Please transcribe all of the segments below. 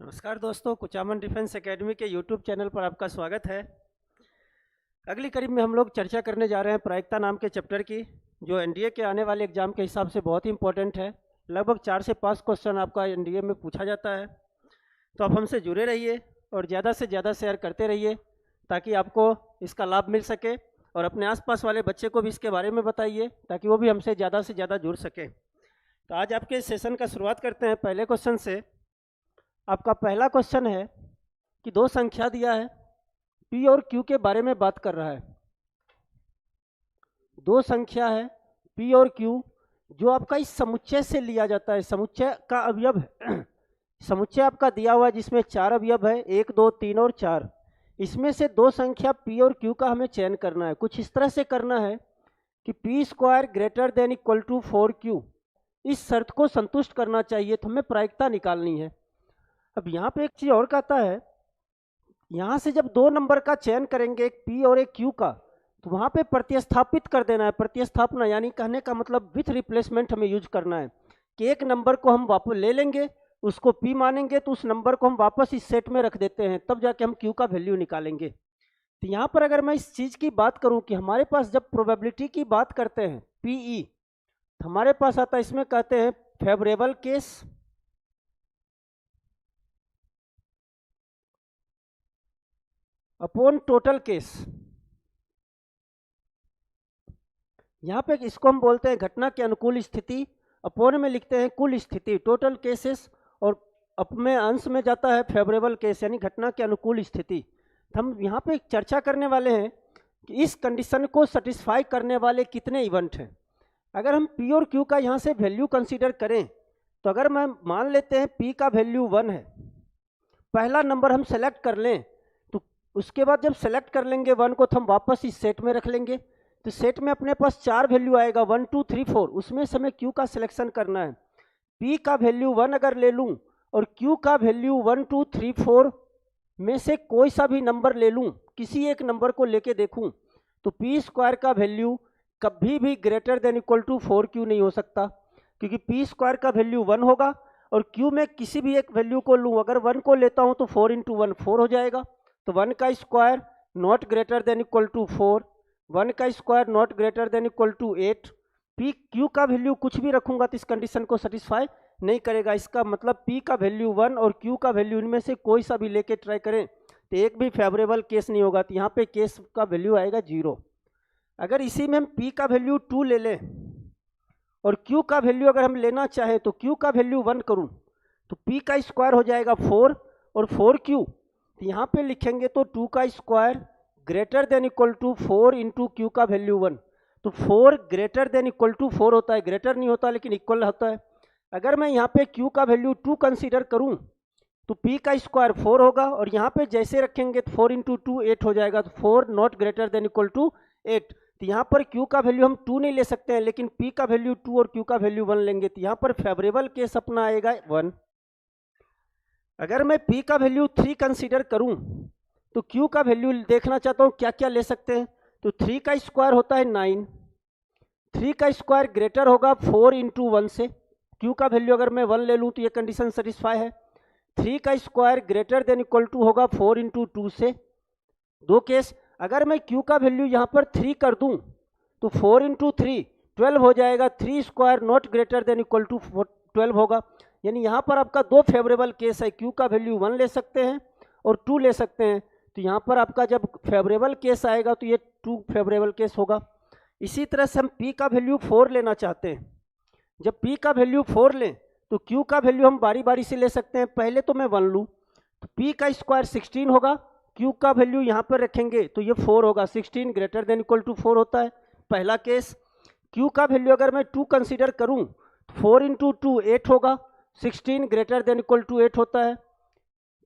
नमस्कार दोस्तों, Kuchaman defence academy के यूट्यूब चैनल पर आपका स्वागत है। अगली करीब में हम लोग चर्चा करने जा रहे हैं प्रायिकता नाम के चैप्टर की, जो एनडीए के आने वाले एग्जाम के हिसाब से बहुत ही इंपॉर्टेंट है। लगभग 4 से 5 क्वेश्चन आपका एनडीए में पूछा जाता है। तो आप हमसे जुड़े रहिए और ज़्यादा से ज़्यादा शेयर करते रहिए ताकि आपको इसका लाभ मिल सके, और अपने आसपास वाले बच्चे को भी इसके बारे में बताइए ताकि वो भी हमसे ज़्यादा से ज़्यादा जुड़ सके। तो आज आपके सेशन का शुरुआत करते हैं पहले क्वेश्चन से। आपका पहला क्वेश्चन है कि दो संख्या दिया है, पी और क्यू के बारे में बात कर रहा है। दो संख्या है पी और क्यू, जो आपका इस समुच्चय से लिया जाता है, समुच्चय का अवयव है। समुच्चय आपका दिया हुआ है जिसमें 4 अवयव है, 1 2 3 और 4। इसमें से दो संख्या पी और क्यू का हमें चयन करना है। कुछ इस तरह से करना है कि P square greater than equal to 4q, इस शर्त को संतुष्ट करना चाहिए। तो हमें प्रायिकता निकालनी है। अब यहाँ पे एक चीज़ और कहता है, यहाँ से जब दो नंबर का चयन करेंगे, एक पी और एक क्यू का, तो वहाँ पे प्रतिस्थापित कर देना है। प्रतिस्थापना यानी कहने का मतलब विथ रिप्लेसमेंट हमें यूज करना है कि एक नंबर को हम वापस ले लेंगे, उसको पी मानेंगे, तो उस नंबर को हम वापस इस सेट में रख देते हैं, तब जाके हम क्यू का वैल्यू निकालेंगे। तो यहाँ पर अगर मैं इस चीज़ की बात करूँ कि हमारे पास जब प्रोबेबिलिटी की बात करते हैं पीई, तो हमारे पास आता है, इसमें कहते हैं favourable case upon total case. यहाँ पे इसको हम बोलते हैं घटना के अनुकूल स्थिति, अपॉन में लिखते हैं कुल स्थिति, टोटल केसेस, और अपने अंश में जाता है फेवरेबल केस यानी घटना के अनुकूल स्थिति। तो हम यहाँ पे चर्चा करने वाले हैं कि इस कंडीशन को सेटिस्फाई करने वाले कितने इवेंट हैं। अगर हम पी और क्यू का यहाँ से वैल्यू कंसीडर करें, तो अगर मैं मान लेते हैं पी का वैल्यू 1 है, पहला नंबर हम सेलेक्ट कर लें, तो उसके बाद जब सेलेक्ट कर लेंगे 1 को, तो हम वापस इस सेट में रख लेंगे। तो सेट में अपने पास 4 वैल्यू आएगा, 1 2 3 4, उसमें से हमें क्यू का सिलेक्शन करना है। पी का वैल्यू 1 अगर ले लूँ और क्यू का वैल्यू 1 2 3 4 में से कोई सा भी नंबर ले लूँ, किसी एक नंबर को लेके देखूँ, तो पी स्क्वायर का वैल्यू कभी भी greater than equal to 4q नहीं हो सकता, क्योंकि पी स्क्वायर का वैल्यू 1 होगा और क्यू में किसी भी एक वैल्यू को लूँ, अगर 1 को लेता हूँ तो 4 इंटू 1 4 हो जाएगा। तो 1 का square not greater than equal to 4, 1 का square not greater than equal to 8। P Q का वैल्यू कुछ भी रखूंगा तो इस कंडीशन को सेटिस्फाई नहीं करेगा। इसका मतलब पी का वैल्यू 1 और क्यू का वैल्यू, इनमें से कोई सा भी लेके ट्राई करें तो एक भी फेवरेबल केस नहीं होगा। तो यहाँ पे केस का वैल्यू आएगा 0। अगर इसी में हम पी का वैल्यू 2 ले लें और क्यू का वैल्यू अगर हम लेना चाहें तो क्यू का वैल्यू 1 करूं, तो पी का स्क्वायर हो जाएगा 4 और 4q। तो यहाँ पे लिखेंगे तो 2 का square greater than equal to 4 into Q का वैल्यू 1। तो 4 ग्रेटर देन इक्वल टू 4 होता है, ग्रेटर नहीं होता लेकिन इक्वल होता है। अगर मैं यहाँ पे क्यू का वैल्यू 2 कंसिडर करूँ तो पी का स्क्वायर 4 होगा, और यहाँ पे जैसे रखेंगे तो 4 इंटू 2 8 हो जाएगा। तो 4 not greater than equal to 8। तो यहाँ पर क्यू का वैल्यू हम 2 नहीं ले सकते हैं, लेकिन पी का वैल्यू 2 और क्यू का वैल्यू 1 लेंगे। तो यहाँ पर फेवरेबल केस अपना आएगा 1। अगर मैं पी का वैल्यू 3 कंसीडर करूँ तो क्यू का वैल्यू देखना चाहता हूँ क्या क्या ले सकते हैं। तो 3 का स्क्वायर होता है 9, 3 का स्क्वायर ग्रेटर होगा 4 इंटू 1 से। क्यू का वैल्यू अगर मैं 1 ले लूँ तो ये कंडीशन सेटिस्फाई है। 3 का square greater than equal to होगा 4 इंटू 2 से। दो केस, अगर मैं क्यू का वैल्यू यहाँ पर 3 कर दूँ तो 4 इंटू 3 12 हो जाएगा। 3 square not greater than equal to 12 होगा। यानी यहाँ पर आपका दो फेवरेबल केस है, क्यू का वैल्यू 1 ले सकते हैं और 2 ले सकते हैं। तो यहाँ पर आपका जब फेवरेबल केस आएगा तो ये 2 फेवरेबल केस होगा। इसी तरह से हम पी का वैल्यू 4 लेना चाहते हैं। जब पी का वैल्यू 4 लें तो क्यू का वैल्यू हम बारी बारी से ले सकते हैं। पहले तो मैं 1 लूँ तो पी का स्क्वायर 16 होगा, क्यू का वैल्यू यहाँ पर रखेंगे तो ये 4 होगा। 16 ग्रेटर देन इक्वल टू 4 होता है पहला केस। क्यू का वैल्यू अगर मैं 2 कंसीडर करूँ तो 4 इंटू 2 8 होगा, 16 ग्रेटर देन इक्वल टू 8 होता है।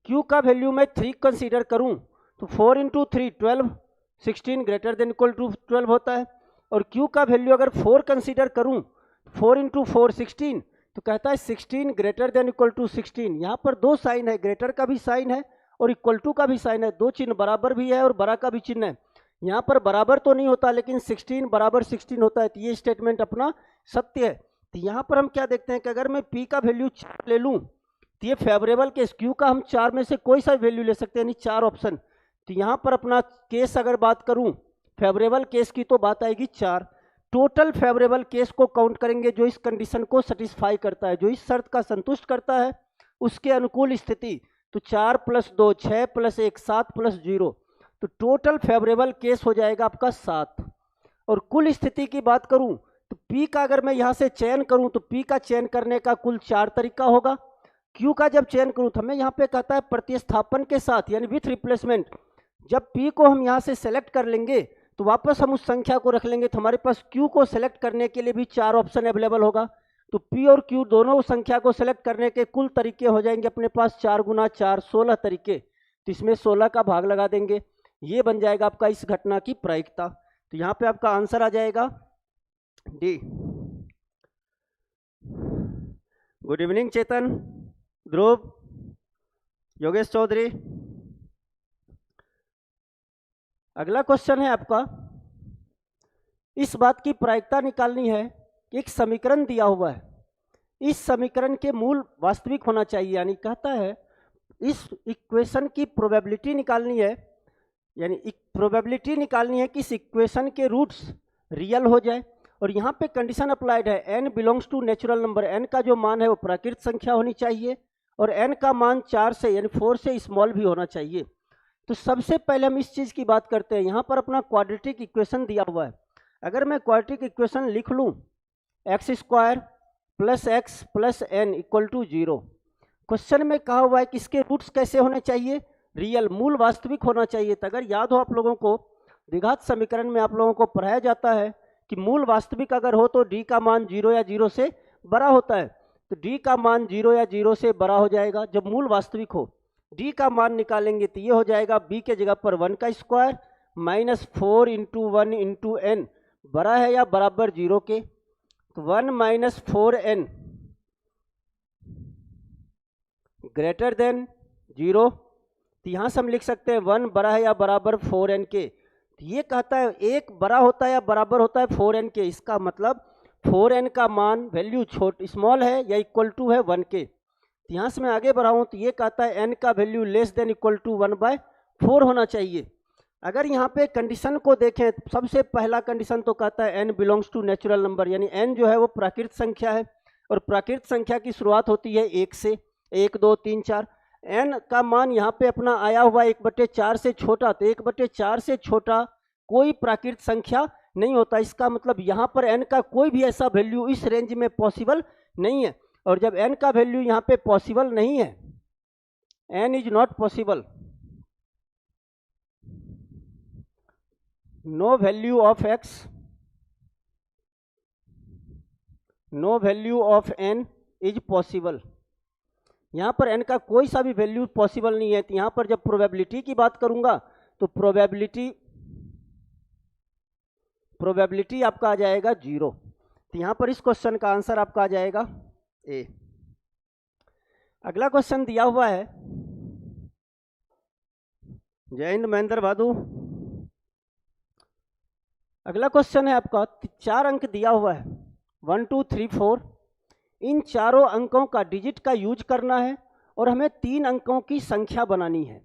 क्यू का वैल्यू मैं 3 कंसीडर करूँ तो 4 into 3 12, 16 greater than equal to 12 होता है। और क्यू का वैल्यू अगर 4 कंसीडर करूँ, 4 इंटू 4 16, तो कहता है 16 ग्रेटर देन इक्वल टू 16। यहाँ पर दो साइन है, ग्रेटर का भी साइन है और इक्वल टू का भी साइन है, दो चिन्ह बराबर भी है और बड़ा का भी चिन्ह है। यहाँ पर बराबर तो नहीं होता लेकिन 16 बराबर 16 होता है। तो ये स्टेटमेंट अपना सत्य है। तो यहाँ पर हम क्या देखते हैं कि अगर मैं पी का वैल्यू 4 ले लूँ तो ये फेवरेबल केस, क्यू का हम 4 में से कोई सा वैल्यू ले सकते हैं, यानी 4 ऑप्शन। तो यहाँ पर अपना केस अगर बात करूँ फेवरेबल केस की तो बात आएगी 4। टोटल फेवरेबल केस को काउंट करेंगे जो इस कंडीशन को सेटिस्फाई करता है, जो इस शर्त का संतुष्ट करता है उसके अनुकूल स्थिति। तो 4 + 2 6 + 1 7 + 0, तो टोटल फेवरेबल केस हो जाएगा आपका 7। और कुल स्थिति की बात करूं तो P का अगर मैं यहाँ से चयन करूं तो P का चयन करने का कुल 4 तरीका होगा। Q का जब चयन करूं तो हमें यहाँ पे कहता है प्रतिस्थापन के साथ यानी विथ रिप्लेसमेंट। जब P को हम यहाँ से सेलेक्ट कर लेंगे तो वापस हम उस संख्या को रख लेंगे, तो हमारे पास Q को सेलेक्ट करने के लिए भी 4 ऑप्शन अवेलेबल होगा। तो P और Q दोनों संख्या को सेलेक्ट करने के कुल तरीके हो जाएंगे अपने पास 4 × 4 16 तरीके। तो इसमें 16 का भाग लगा देंगे, ये बन जाएगा आपका इस घटना की प्रायिकता। तो यहाँ पे आपका आंसर आ जाएगा डी। गुड इवनिंग चेतन, ध्रुव, योगेश चौधरी। अगला क्वेश्चन है आपका, इस बात की प्रायिकता निकालनी है कि एक समीकरण दिया हुआ है, इस समीकरण के मूल वास्तविक होना चाहिए, यानी कहता है इस इक्वेशन की प्रोबेबिलिटी निकालनी है, यानी प्रोबेबिलिटी निकालनी है कि इस इक्वेशन के रूट्स रियल हो जाए। और यहाँ पे कंडीशन अप्लाइड है n belongs to natural number, n का जो मान है वो प्राकृत संख्या होनी चाहिए और n का मान 4 से यानी 4 से स्मॉल भी होना चाहिए। तो सबसे पहले हम इस चीज़ की बात करते हैं, यहाँ पर अपना क्वाड्रेटिक इक्वेशन दिया हुआ है। अगर मैं क्वाड्रेटिक इक्वेशन लिख लूँ x² + x + n = 0, क्वेश्चन में कहा हुआ है कि इसके रूट्स कैसे होने चाहिए, रियल, मूल वास्तविक होना चाहिए। तो अगर याद हो आप लोगों को द्विघात समीकरण में आप लोगों को पढ़ाया जाता है कि मूल वास्तविक अगर हो तो d का मान 0 या 0 से बड़ा होता है, तो d का मान 0 या 0 से बड़ा हो जाएगा जब मूल वास्तविक हो। d का मान निकालेंगे तो ये हो जाएगा b के जगह पर 1 का स्क्वायर - 4 × 1 × n, बड़ा है या बराबर 0 के, तो 1 - 4n ग्रेटर देन 0। तो यहाँ से हम लिख सकते हैं 1 बड़ा है या बराबर 4n के। तो ये कहता है एक बड़ा होता है या बराबर होता है 4n के, इसका मतलब 4n का मान वैल्यू स्मॉल है या इक्वल टू है 1 के। तो यहाँ से मैं आगे बढ़ाऊँ तो ये कहता है n का value less than equal to 1/4 होना चाहिए। अगर यहाँ पे कंडीशन को देखें तो सबसे पहला कंडीशन तो कहता है n belongs to natural number, यानी n जो है वो प्राकृत संख्या है और प्राकृत संख्या की शुरुआत होती है 1 से, 1 2 3 4। n का मान यहाँ पे अपना आया हुआ 1/4 से छोटा, तो 1/4 से छोटा कोई प्राकृत संख्या नहीं होता। इसका मतलब यहाँ पर n का कोई भी ऐसा वैल्यू इस रेंज में पॉसिबल नहीं है। और जब n का वैल्यू यहाँ पे पॉसिबल नहीं है, n is not possible, no value of x, no value of n is possible, यहाँ पर n का कोई सा भी वैल्यू पॉसिबल नहीं है। तो यहाँ पर जब प्रोबेबिलिटी की बात करूंगा तो प्रोबेबिलिटी आपका आ जाएगा 0। तो यहाँ पर इस क्वेश्चन का आंसर आपका आ जाएगा ए। अगला क्वेश्चन दिया हुआ है, जय हिंद महेंद्र भादु। अगला क्वेश्चन है आपका 4 अंक दिया हुआ है 1 2 3 4, इन चारों अंकों का डिजिट का यूज करना है और हमें 3 अंकों की संख्या बनानी है।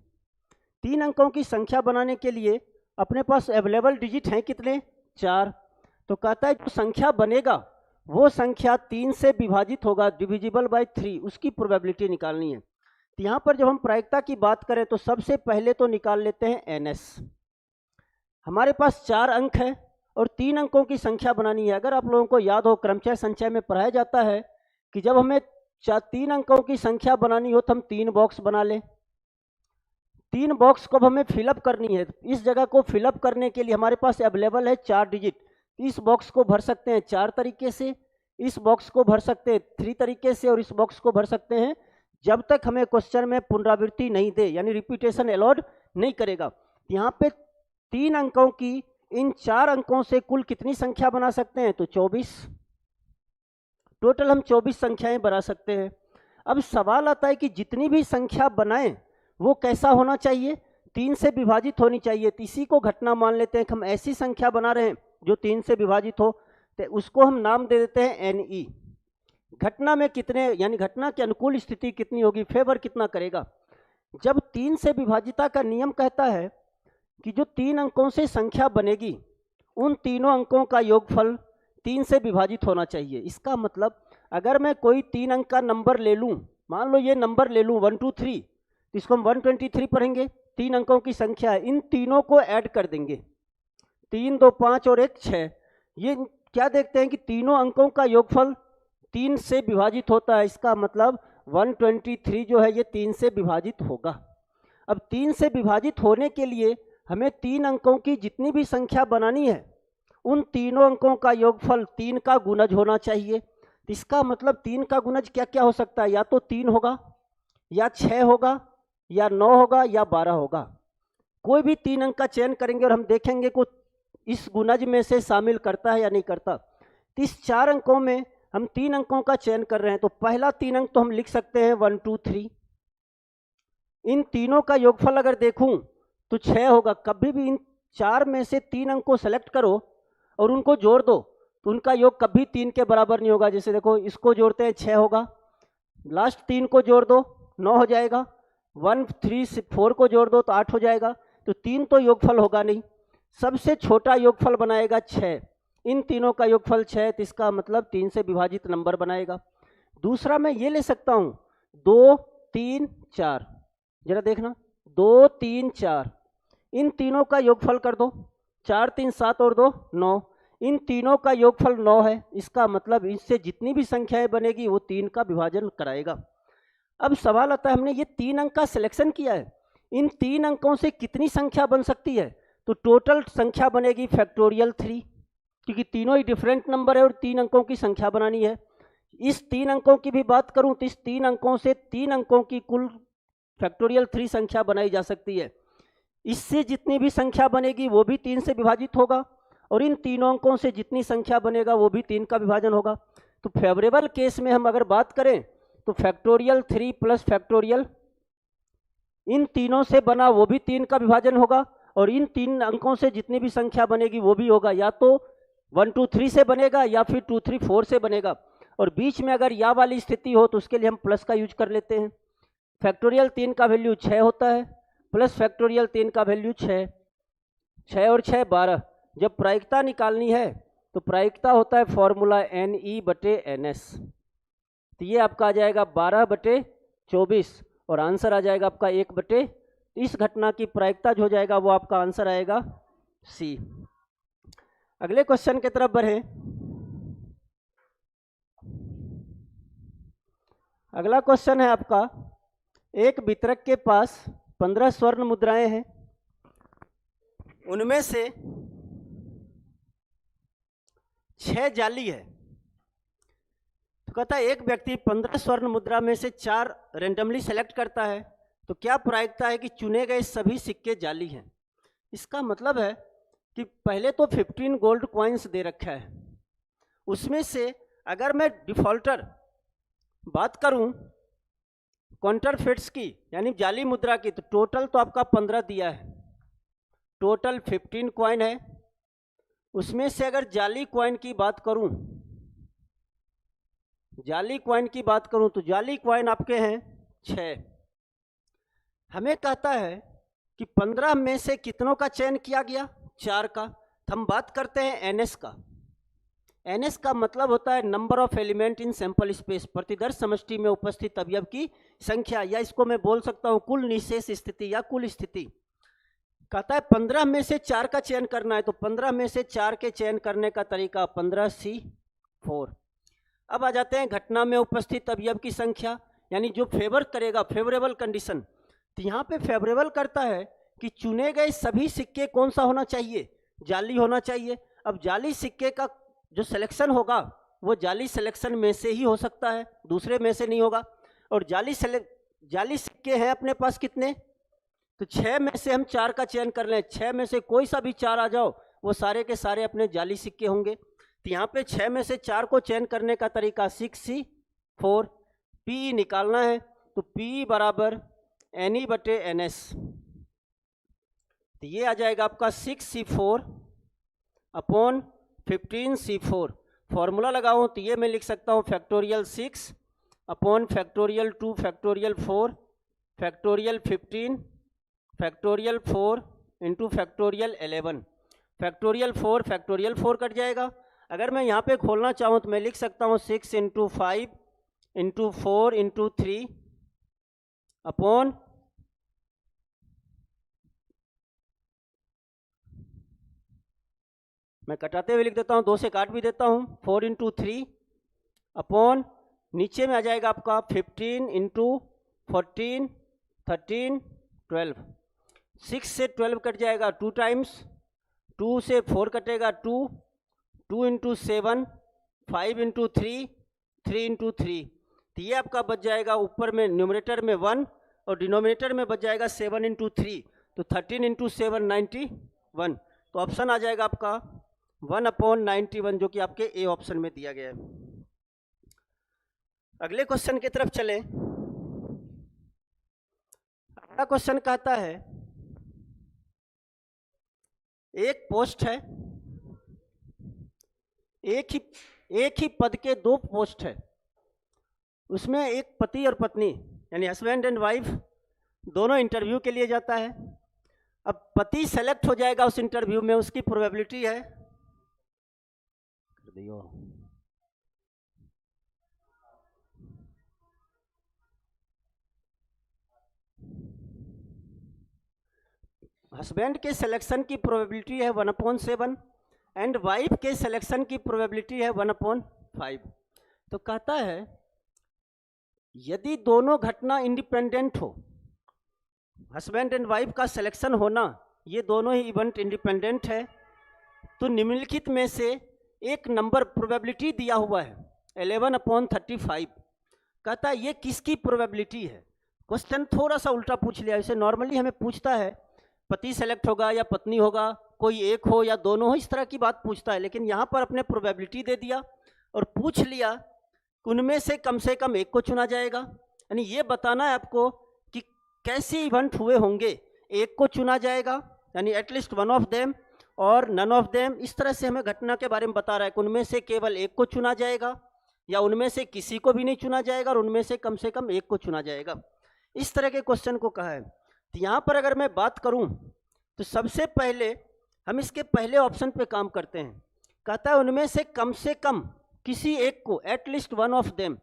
3 अंकों की संख्या बनाने के लिए अपने पास अवेलेबल डिजिट हैं कितने, 4। तो कहता है जो संख्या बनेगा वो संख्या 3 से विभाजित होगा, डिविजिबल बाय 3, उसकी प्रोबेबिलिटी निकालनी है। तो यहाँ पर जब हम प्रायिकता की बात करें तो सबसे पहले तो निकाल लेते हैं ns। हमारे पास 4 अंक है और 3 अंकों की संख्या बनानी है। अगर आप लोगों को याद हो क्रमचय संचय में पढ़ाया जाता है कि जब हमें 3 अंकों की संख्या बनानी हो तो हम 3 बॉक्स बना लें। 3 बॉक्स को हमें फिलअप करनी है, इस जगह को फिलअप करने के लिए हमारे पास अवेलेबल है 4 डिजिट। इस बॉक्स को भर सकते हैं 4 तरीके से, इस बॉक्स को भर सकते हैं 3 तरीके से और इस बॉक्स को भर सकते हैं जब तक हमें क्वेश्चन में पुनरावृत्ति नहीं दे, यानी रिपीटेशन अलाउड नहीं करेगा। यहाँ पे 3 अंकों की इन 4 अंकों से कुल कितनी संख्या बना सकते हैं, तो 24। टोटल हम 24 संख्याएं बना सकते हैं। अब सवाल आता है कि जितनी भी संख्या बनाएं वो कैसा होना चाहिए, 3 से विभाजित होनी चाहिए। तो इसी को घटना मान लेते हैं कि हम ऐसी संख्या बना रहे हैं जो 3 से विभाजित हो, तो उसको हम नाम दे देते हैं NE। घटना में कितने, यानी घटना की अनुकूल स्थिति कितनी होगी, फेवर कितना करेगा। जब 3 से विभाजिता का नियम कहता है कि जो 3 अंकों से संख्या बनेगी उन तीनों अंकों का योगफल 3 से विभाजित होना चाहिए। इसका मतलब अगर मैं कोई 3 अंक का नंबर ले लूँ, मान लो ये नंबर ले लूँ 1 2 3, तो इसको हम 123 पढ़ेंगे। 3 अंकों की संख्या है, इन तीनों को ऐड कर देंगे, 3 2 5 और 1 6। ये क्या देखते हैं कि तीनों अंकों का योगफल 3 से विभाजित होता है। इसका मतलब 123 जो है ये 3 से विभाजित होगा। अब 3 से विभाजित होने के लिए हमें 3 अंकों की जितनी भी संख्या बनानी है उन तीनों अंकों का योगफल 3 का गुणज होना चाहिए। इसका मतलब 3 का गुणज क्या क्या हो सकता है, या तो 3 होगा, या 6 होगा, या 9 होगा, या 12 होगा। कोई भी 3 अंक का चयन करेंगे और हम देखेंगे को इस गुणज में से शामिल करता है या नहीं करता। तो इस 4 अंकों में हम 3 अंकों का चयन कर रहे हैं, तो पहला 3 अंक तो हम लिख सकते हैं 1 2 3। इन तीनों का योगफल अगर देखूं तो 6 होगा। कभी भी इन 4 में से 3 अंक को सेलेक्ट करो और उनको जोड़ दो तो उनका योग कभी 3 के बराबर नहीं होगा। जैसे देखो इसको जोड़ते हैं 6 होगा, लास्ट 3 को जोड़ दो 9 हो जाएगा, 1 3 4 को जोड़ दो तो 8 हो जाएगा। तो 3 तो योगफल होगा नहीं, सबसे छोटा योगफल बनाएगा 6। इन तीनों का योगफल 6, तो इसका मतलब 3 से विभाजित नंबर बनाएगा। दूसरा मैं ये ले सकता हूँ 2 3 4, जरा देखना 2 3 4, इन तीनों का योगफल कर दो, 4 3 7 और 2 9, इन तीनों का योगफल 9 है। इसका मतलब इससे जितनी भी संख्याएं बनेगी वो 3 का विभाजन कराएगा। अब सवाल आता है हमने ये 3 अंक का सिलेक्शन किया है, इन 3 अंकों से कितनी संख्या बन सकती है, तो टोटल संख्या बनेगी फैक्टोरियल 3, क्योंकि तीनों ही डिफरेंट नंबर है और 3 अंकों की संख्या बनानी है। इस 3 अंकों की भी बात करूं तो इस 3 अंकों से 3 अंकों की कुल फैक्टोरियल 3 संख्या बनाई जा सकती है। इससे जितनी भी संख्या बनेगी वो भी 3 से विभाजित होगा और इन तीनों अंकों से जितनी संख्या बनेगा वो भी 3 का विभाजन होगा। तो फेवरेबल केस में हम अगर बात करें तो फैक्टोरियल 3 प्लस फैक्टोरियल इन तीनों से बना वो भी 3 का विभाजन होगा और इन 3 अंकों से जितनी भी संख्या बनेगी वो भी होगा, या तो 1 2 3 से बनेगा या फिर 2 3 4 से बनेगा। और बीच में अगर या वाली स्थिति हो तो उसके लिए हम प्लस का यूज कर लेते हैं। फैक्टोरियल 3 का वैल्यू 6 होता है, प्लस फैक्टोरियल 3 का वैल्यू 6, 6 और 6 12। जब प्रायिकता निकालनी है तो प्रायिकता होता है फॉर्मूला NE/NS, तो ये आपका आ जाएगा 12/24 और आंसर आ जाएगा आपका 1/। इस घटना की प्रायिकता जो हो जाएगा वो आपका आंसर आएगा C। अगले क्वेश्चन की तरफ बढ़े। अगला क्वेश्चन है आपका, एक वितरक के पास 15 स्वर्ण मुद्राएं हैं, उनमें से 6 जाली है। तो कहता है एक व्यक्ति 15 स्वर्ण मुद्रा में से 4 रेंडमली सेलेक्ट करता है, तो क्या प्रायिकता है कि चुने गए सभी सिक्के जाली हैं। इसका मतलब है कि पहले तो 15 गोल्ड कॉइन्स दे रखा है, उसमें से अगर मैं डिफॉल्टर बात करूं काउंटरफिट्स की यानी जाली मुद्रा की, तो टोटल तो आपका 15 दिया है, टोटल 15 कॉइन है। उसमें से अगर जाली कॉइन की बात करूं, जाली कॉइन की बात करूं तो जाली कॉइन आपके हैं 6। हमें कहता है कि 15 में से कितनों का चयन किया गया, 4 का। तो हम बात करते हैं NS का। NS का मतलब होता है number of element in sample space, प्रतिदर्श समष्टि में उपस्थित अवयव की संख्या, या इसको मैं बोल सकता हूं कुल निशेष स्थिति या कुल स्थिति। कहता है 15 में से 4 का चयन करना है, तो 15 में से 4 के चयन करने का तरीका 15C4। अब आ जाते हैं घटना में उपस्थित अवयव की संख्या, यानी जो फेवर करेगा, फेवरेबल कंडीशन। तो यहाँ पे फेवरेबल करता है कि चुने गए सभी सिक्के कौन सा होना चाहिए, जाली होना चाहिए। अब जाली सिक्के का जो सिलेक्शन होगा वो जाली सिलेक्शन में से ही हो सकता है, दूसरे में से नहीं होगा। और जाली सिक्के हैं अपने पास कितने, तो 6 में से हम 4 का चयन कर लें, 6 में से कोई सा भी 4 आ जाओ वो सारे के सारे अपने जाली सिक्के होंगे। तो यहाँ पे 6 में से 4 को चयन करने का तरीका 6C4, PE निकालना है तो PE बराबर NE/NS, तो ये आ जाएगा आपका 6C4 अपॉन 15C4। फॉर्मूला लगाऊं तो ये मैं लिख सकता हूँ factorial 6 upon factorial 2 factorial 4 factorial 15 factorial 4 into factorial 11। Factorial 4 cut जाएगा। अगर मैं यहाँ पे खोलना चाहूँ तो मैं लिख सकता हूँ 6 इंटू 5 इंटू 4 इंटू 3 अपॉन मैं कटाते हुए लिख देता हूँ, 2 से काट भी देता हूँ, 4 इंटू 3 अपॉन नीचे में आ जाएगा आपका 15 इंटू 14 13 12। 6 से 12 कट जाएगा 2 टाइम्स, 2 से 4 कटेगा 2, 2 इंटू 7 5 इंटू 3 3 इंटू 3। तो ये आपका बच जाएगा ऊपर में न्यूमरेटर में 1 और डिनोमिनेटर में बच जाएगा 7 इंटू 3, तो 13 इंटू 7 91। तो ऑप्शन आ जाएगा आपका 1/91 जो कि आपके ए ऑप्शन में दिया गया है। अगले क्वेश्चन की तरफ चलें। अगला क्वेश्चन कहता है एक पोस्ट है, एक ही पद के 2 पोस्ट है, उसमें एक पति और पत्नी यानी हस्बैंड एंड वाइफ दोनों इंटरव्यू के लिए जाता है। अब पति सेलेक्ट हो जाएगा उस इंटरव्यू में, उसकी प्रोबेबिलिटी है हस्बैंड के सिलेक्शन की प्रोबेबिलिटी है 1/7 एंड वाइफ के सिलेक्शन की प्रोबेबिलिटी है 1/5। तो कहता है यदि दोनों घटना इंडिपेंडेंट हो, हस्बैंड एंड वाइफ का सिलेक्शन होना, ये दोनों ही इवेंट इंडिपेंडेंट है, तो निम्नलिखित में से एक नंबर प्रोबेबिलिटी दिया हुआ है 11/35। कहता है ये किसकी प्रोबेबिलिटी है। क्वेश्चन थोड़ा सा उल्टा पूछ लिया। इसे नॉर्मली हमें पूछता है पति सेलेक्ट होगा या पत्नी होगा, कोई एक हो या दोनों हो, इस तरह की बात पूछता है, लेकिन यहाँ पर अपने प्रोबेबिलिटी दे दिया और पूछ लिया कि उनमें से कम एक को चुना जाएगा। यानी ये बताना है आपको कि कैसे इवेंट हुए होंगे, एक को चुना जाएगा यानी एटलीस्ट वन ऑफ देम और नन ऑफ देम। इस तरह से हमें घटना के बारे में बता रहा है कि उनमें से केवल एक को चुना जाएगा या उनमें से किसी को भी नहीं चुना जाएगा और उनमें से कम एक को चुना जाएगा। इस तरह के क्वेश्चन को कहा है। तो यहाँ पर अगर मैं बात करूँ तो सबसे पहले हम इसके पहले ऑप्शन पे काम करते हैं। कहता है उनमें से कम किसी एक को, एटलीस्ट वन ऑफ देम।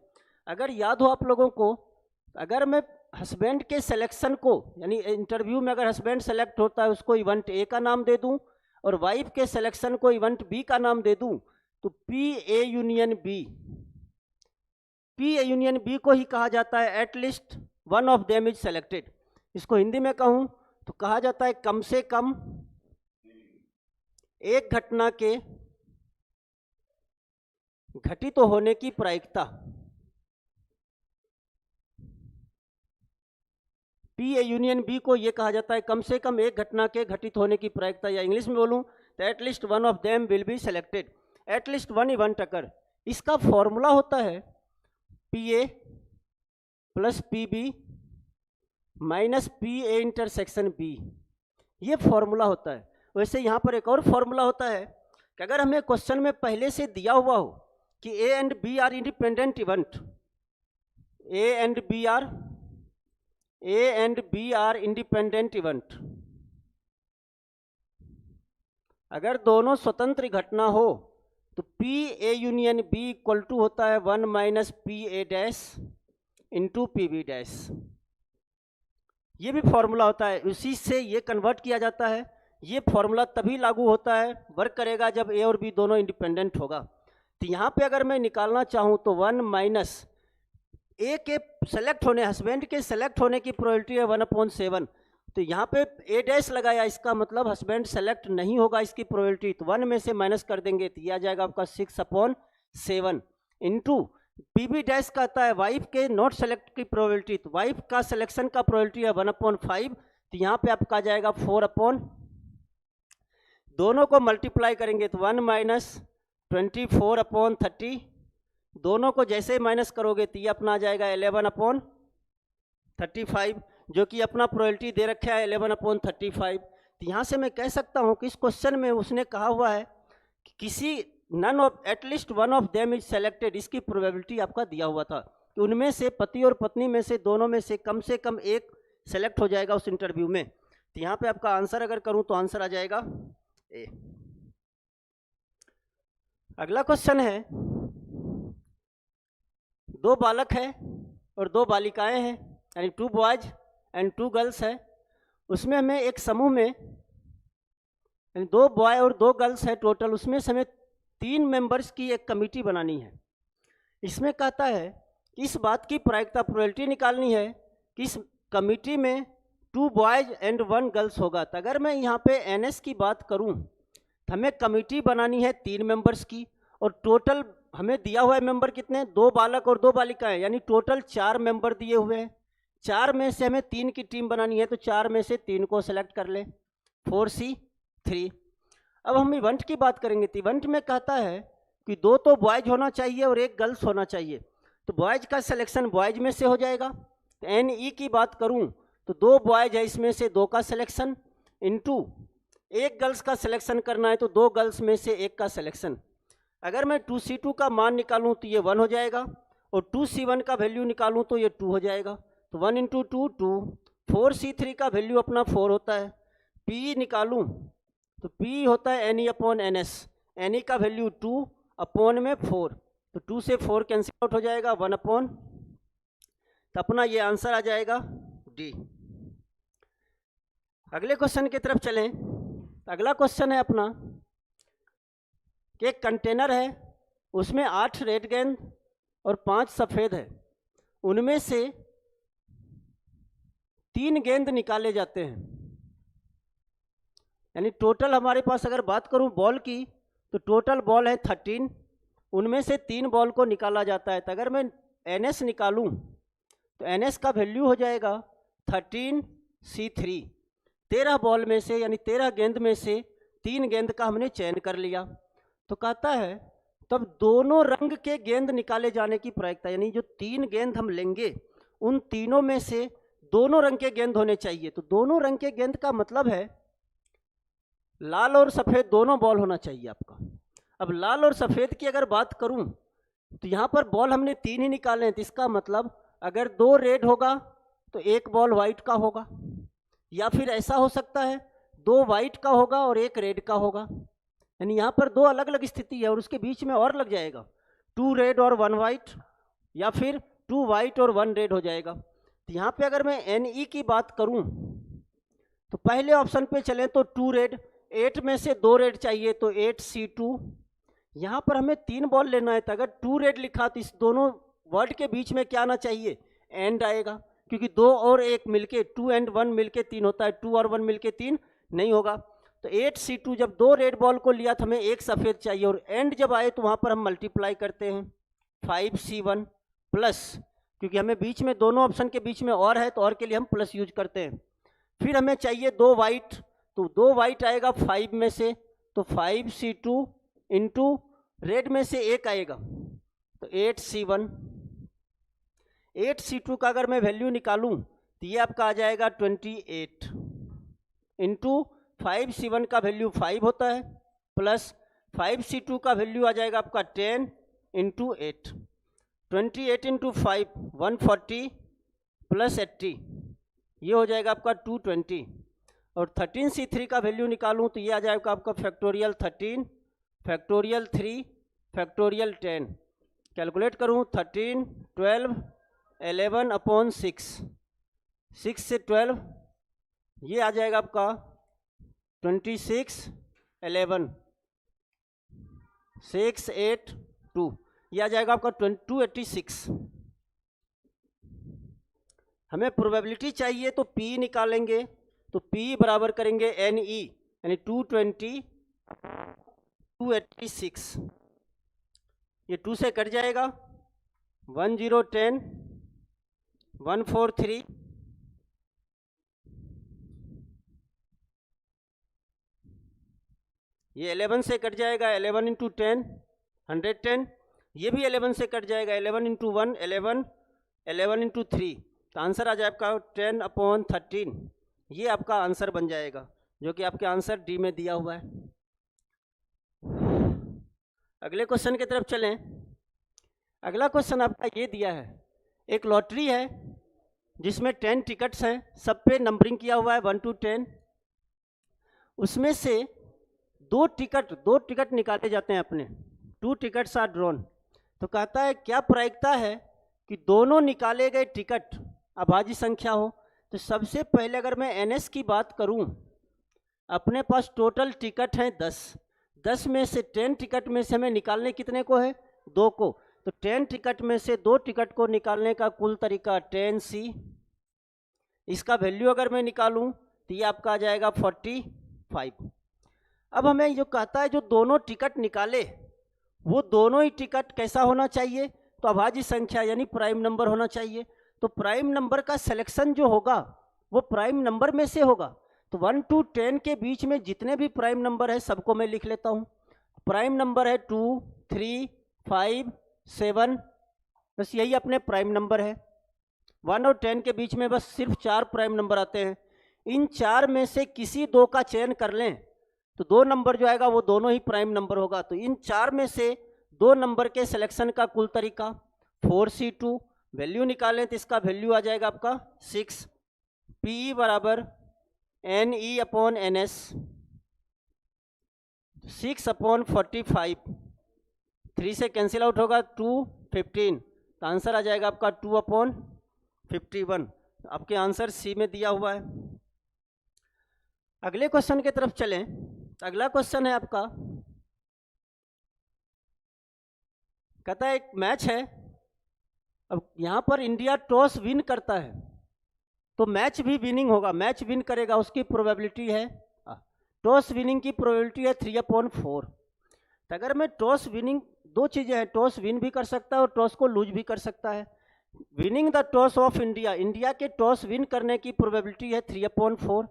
अगर याद हो आप लोगों को, अगर मैं हस्बैंड के सिलेक्शन को यानी इंटरव्यू में अगर हस्बैंड सेलेक्ट होता है उसको इवेंट ए का नाम दे दूं और वाइफ के सिलेक्शन को इवेंट बी का नाम दे दूं, तो पी ए यूनियन बी को ही कहा जाता है at least one of them is selected. इसको हिंदी में कहूं तो कहा जाता है कम से कम एक घटना के घटित होने की प्रायिकता। पी ए यूनियन बी को यह कहा जाता है कम से कम एक घटना के घटित होने की प्रायिकता, या इंग्लिश में बोलूं तो at least one of them will be selected. At least one event occur, इसका फॉर्मूला होता है P A plus P B minus P A intersection B. ये फॉर्मूला होता है। वैसे यहाँ पर एक और फॉर्मूला होता है कि अगर हमें क्वेश्चन में पहले से दिया हुआ हो कि A and B are independent event, A and B are independent event, अगर दोनों स्वतंत्र घटना हो तो P A union B equal to होता है 1 minus P A dash into P B dash. ये भी फॉर्मूला होता है, उसी से ये कन्वर्ट किया जाता है। ये फॉर्मूला तभी लागू होता है, वर्क करेगा जब ए और बी दोनों इंडिपेंडेंट होगा। तो यहाँ पे अगर मैं निकालना चाहूँ तो 1 माइनस ए के सेलेक्ट होने, हस्बैंड के सेलेक्ट होने की प्रोबेबिलिटी है 1/7। तो यहाँ पे ए डैश लगाया, इसका मतलब हस्बैंड सेलेक्ट नहीं होगा, इसकी प्रोबेबिलिटी तो 1 में से माइनस कर देंगे तो यह आ जाएगा आपका 6/7 इंटू पी बी डैश कहता है वाइफ के नॉट सेलेक्ट की प्रोबेबिलिटी, तो वाइफ का सिलेक्शन का प्रोबेबिलिटी है 1/5। तो यहाँ पे आपका आ जाएगा 4 दोनों को मल्टीप्लाई करेंगे तो 1 माइनस 24/30, दोनों को जैसे माइनस करोगे तो ये अपना आ जाएगा 11/35, जो कि अपना प्रोबेबिलिटी दे रखा है 11/35। तो यहाँ से मैं कह सकता हूँ कि इस क्वेश्चन में उसने कहा हुआ है कि किसी none of at least one of them is selected, इसकी प्रोबेबिलिटी आपका दिया हुआ था कि उनमें से पति और पत्नी में से दोनों में से कम एक सेलेक्ट हो जाएगा उस इंटरव्यू में। तो यहाँ पे आपका आंसर अगर करूँ तो आंसर आ जाएगा ए। अगला क्वेश्चन है, दो बालक है और दो बालिकाएं हैं, यानी 2 बॉयज एंड 2 गर्ल्स है। उसमें हमें एक समूह में, यानी 2 बॉय और 2 गर्ल्स है टोटल, उसमें से हमें 3 मेंबर्स की एक कमेटी बनानी है। इसमें कहता है कि इस बात की प्रायिकता प्रोबेबिलिटी निकालनी है कि इस कमेटी में 2 बॉयज एंड 1 गर्ल्स होगा। तो अगर मैं यहाँ पे एनएस की बात करूँ तो हमें कमेटी बनानी है 3 मेंबर्स की, और टोटल हमें दिया हुआ है मेंबर कितने, 2 बालक और 2 बालिकाएं, यानी टोटल 4 मेंबर दिए हुए हैं। 4 में से हमें 3 की टीम बनानी है, तो 4 में से 3 को सेलेक्ट कर ले, 4C3। अब हम इवेंट की बात करेंगे तो इवेंट में कहता है कि 2 तो बॉयज होना चाहिए और 1 गर्ल्स होना चाहिए। तो बॉयज का सिलेक्शन बॉयज में से हो जाएगा। तो NE की बात करूं तो 2 बॉयज है, इसमें से 2 का सिलेक्शन, इनटू 1 गर्ल्स का सिलेक्शन करना है तो 2 गर्ल्स में से 1 का सिलेक्शन। अगर मैं 2C2 का मान निकालूं तो ये 1 हो जाएगा, और 2C1 का वैल्यू निकालूं तो ये 2 हो जाएगा। तो 1 × 2 2, 4C3 का वैल्यू अपना 4 होता है। P निकालूं तो P होता है NE/NS, NE का वैल्यू 2 अपॉन में 4, तो 2 से 4 कैंसिल आउट हो जाएगा, 1/, तो अपना ये आंसर आ जाएगा D। अगले क्वेश्चन की तरफ चलें। अगला क्वेश्चन है अपना कि एक कंटेनर है, उसमें 8 रेड गेंद और 5 सफ़ेद है। उनमें से 3 गेंद निकाले जाते हैं, यानी टोटल हमारे पास अगर बात करूं बॉल की तो टोटल बॉल है 13, उनमें से 3 बॉल को निकाला जाता है। तो अगर मैं NS निकालूं तो NS का वैल्यू हो जाएगा 13C3। 13 बॉल में से, यानी 13 गेंद में से 3 गेंद का हमने चयन कर लिया। तो कहता है तब दोनों रंग के गेंद निकाले जाने की प्रायिकता, यानी जो 3 गेंद हम लेंगे उन तीनों में से दोनों रंग के गेंद होने चाहिए। तो दोनों रंग के गेंद का मतलब है लाल और सफ़ेद दोनों बॉल होना चाहिए आपका। अब लाल और सफ़ेद की अगर बात करूं तो यहाँ पर बॉल हमने 3 ही निकाले हैं, तो इसका मतलब अगर 2 रेड होगा तो 1 बॉल वाइट का होगा, या फिर ऐसा हो सकता है 2 वाइट का होगा और 1 रेड का होगा, यानी यहाँ पर 2 अलग अलग स्थिति है और उसके बीच में और लग जाएगा 2 रेड और 1 वाइट, या फिर 2 वाइट और 1 रेड हो जाएगा। तो यहाँ पे अगर मैं NE की बात करूँ तो पहले ऑप्शन पे चलें तो 2 रेड, 8 में से 2 रेड चाहिए तो 8C2। यहाँ पर हमें 3 बॉल लेना है, तो अगर 2 रेड लिखा तो इस दोनों वर्ड के बीच में क्या आना चाहिए, एंड आएगा, क्योंकि 2 और 1 मिलके 2 एंड 1 मिलके 3 होता है, 2 और 1 मिलके 3 नहीं होगा। तो 8C2 जब 2 रेड बॉल को लिया तो हमें 1 सफ़ेद चाहिए, और एंड जब आए तो वहाँ पर हम मल्टीप्लाई करते हैं 5C1 प्लस, क्योंकि हमें बीच में दोनों ऑप्शन के बीच में और है तो और के लिए हम प्लस यूज करते हैं। फिर हमें चाहिए 2 वाइट, तो 2 वाइट आएगा 5 में से, तो 5C2 इंटू रेड में से 1 आएगा तो 8C1। 8C2 का अगर मैं वैल्यू निकालूं तो ये आपका आ जाएगा 28 इंटू 5C1 का वैल्यू 5 होता है, प्लस 5C2 का वैल्यू आ जाएगा आपका 10 इंटू 8, 28 इंटू 5 140 प्लस 80, ये हो जाएगा आपका 220। और 13C3 का वैल्यू निकालूं तो ये आ जाएगा आपका फैक्टोरियल 13 फैक्टोरियल 3 फैक्टोरियल 10। कैलकुलेट करूं 13 12 11/6, 6 से 12 ये आ जाएगा आपका 26 11 6 8 2, ये आ जाएगा आपका 286। हमें प्रोबेबिलिटी चाहिए तो P निकालेंगे, तो P बराबर करेंगे NE, यानी 220 286, ये 2 से कट जाएगा, 1010 143, ये 11 से कट जाएगा, 11 इंटू 10 110, ये भी 11 से कट जाएगा, 11 इंटू 1 11, 11 इंटू 3, तो आंसर आ जाएगा 10/13। ये आपका आंसर बन जाएगा, जो कि आपके आंसर डी में दिया हुआ है। अगले क्वेश्चन की तरफ चलें। अगला क्वेश्चन आपका ये दिया है, एक लॉटरी है जिसमें 10 टिकट्स हैं, सब पे नंबरिंग किया हुआ है 1 to 10। उसमें से दो टिकट निकाले जाते हैं अपने, 2 टिकट्स आर ड्रॉन। तो कहता है क्या प्रायिकता है कि दोनों निकाले गए टिकट अभाज्य संख्या हो। तो सबसे पहले अगर मैं NS की बात करूं, अपने पास टोटल टिकट हैं 10 में से 10 टिकट में से हमें निकालने कितने को है, 2 को। तो 10 टिकट में से 2 टिकट को निकालने का कुल तरीका 10C। इसका वैल्यू अगर मैं निकालूं तो ये आपका आ जाएगा 45। अब हमें जो कहता है जो दोनों टिकट निकाले वो दोनों ही टिकट कैसा होना चाहिए, तो अभाज्य संख्या यानी प्राइम नंबर होना चाहिए। तो प्राइम नंबर का सिलेक्शन जो होगा वो प्राइम नंबर में से होगा। तो 1 to 10 के बीच में जितने भी प्राइम नंबर है सबको मैं लिख लेता हूँ। प्राइम नंबर है 2, 3, 5, 7, बस यही अपने प्राइम नंबर है। 1 और 10 के बीच में बस सिर्फ 4 प्राइम नंबर आते हैं। इन 4 में से किसी 2 का चयन कर लें तो 2 नंबर जो आएगा वो दोनों ही प्राइम नंबर होगा। तो इन 4 में से 2 नंबर के सिलेक्शन का कुल तरीका 4C2। वैल्यू निकालें तो इसका वैल्यू आ जाएगा आपका 6। PE बराबर NE/NS, 6/45, 3 से कैंसिल आउट होगा 2, 15। तो आंसर आ जाएगा आपका 2/51। आपके आंसर C में दिया हुआ है। अगले क्वेश्चन की तरफ चलें। अगला क्वेश्चन है आपका, कहता है एक मैच है। अब यहाँ पर इंडिया टॉस विन करता है तो मैच भी विनिंग होगा, मैच विन करेगा, उसकी प्रोबेबिलिटी है, टॉस विनिंग की प्रोबेबिलिटी है 3/4। तो अगर मैं टॉस विनिंग, दो चीज़ें हैं, टॉस विन भी कर सकता है और टॉस को लूज भी कर सकता है। Winning the toss of India, India के टॉस विन करने की प्रोबेबिलिटी है 3/4।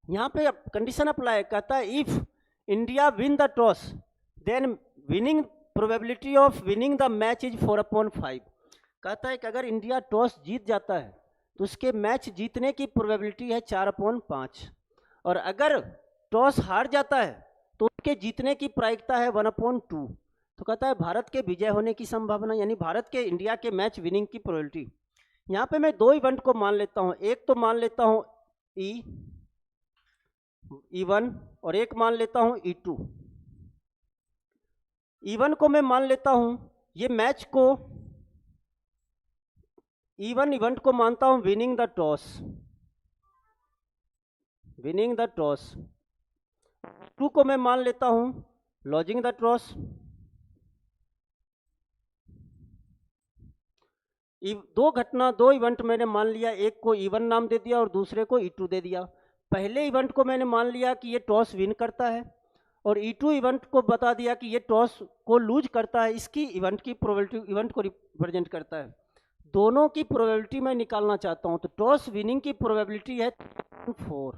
यहाँ पे कंडीशन अप्लाई, कहता है if India win the toss then winning probability of winning the match is 4/5। कहता है कि अगर इंडिया टॉस जीत जाता है तो उसके मैच जीतने की प्रोबेबिलिटी है 4/5, और अगर टॉस हार जाता है तो उसके जीतने की प्रायिकता है 1/2। तो कहता है भारत के विजय होने की संभावना, यानी भारत के इंडिया के मैच विनिंग की प्रोबेबिलिटी। यहाँ पे मैं 2 इवेंट को मान लेता हूँ, एक तो मान लेता हूँ E1 और एक मान लेता हूँ E2। E1 को मैं मान लेता हूँ, ये मैच को E1 इवेंट को मानता हूँ winning the toss, winning the toss. 2 को मैं मान लेता हूँ लॉजिंग द टॉस। दो इवेंट मैंने मान लिया, एक को E1 नाम दे दिया और दूसरे को E2 दे दिया। पहले इवेंट को मैंने मान लिया कि ये टॉस विन करता है और E2 इवेंट को बता दिया कि ये टॉस को लूज करता है, इसकी इवेंट की प्रोबेबिलिटी इवेंट को रिप्रेजेंट करता है। दोनों की प्रोबेबिलिटी मैं निकालना चाहता हूं। तो टॉस विनिंग की प्रोबेबिलिटी है 4,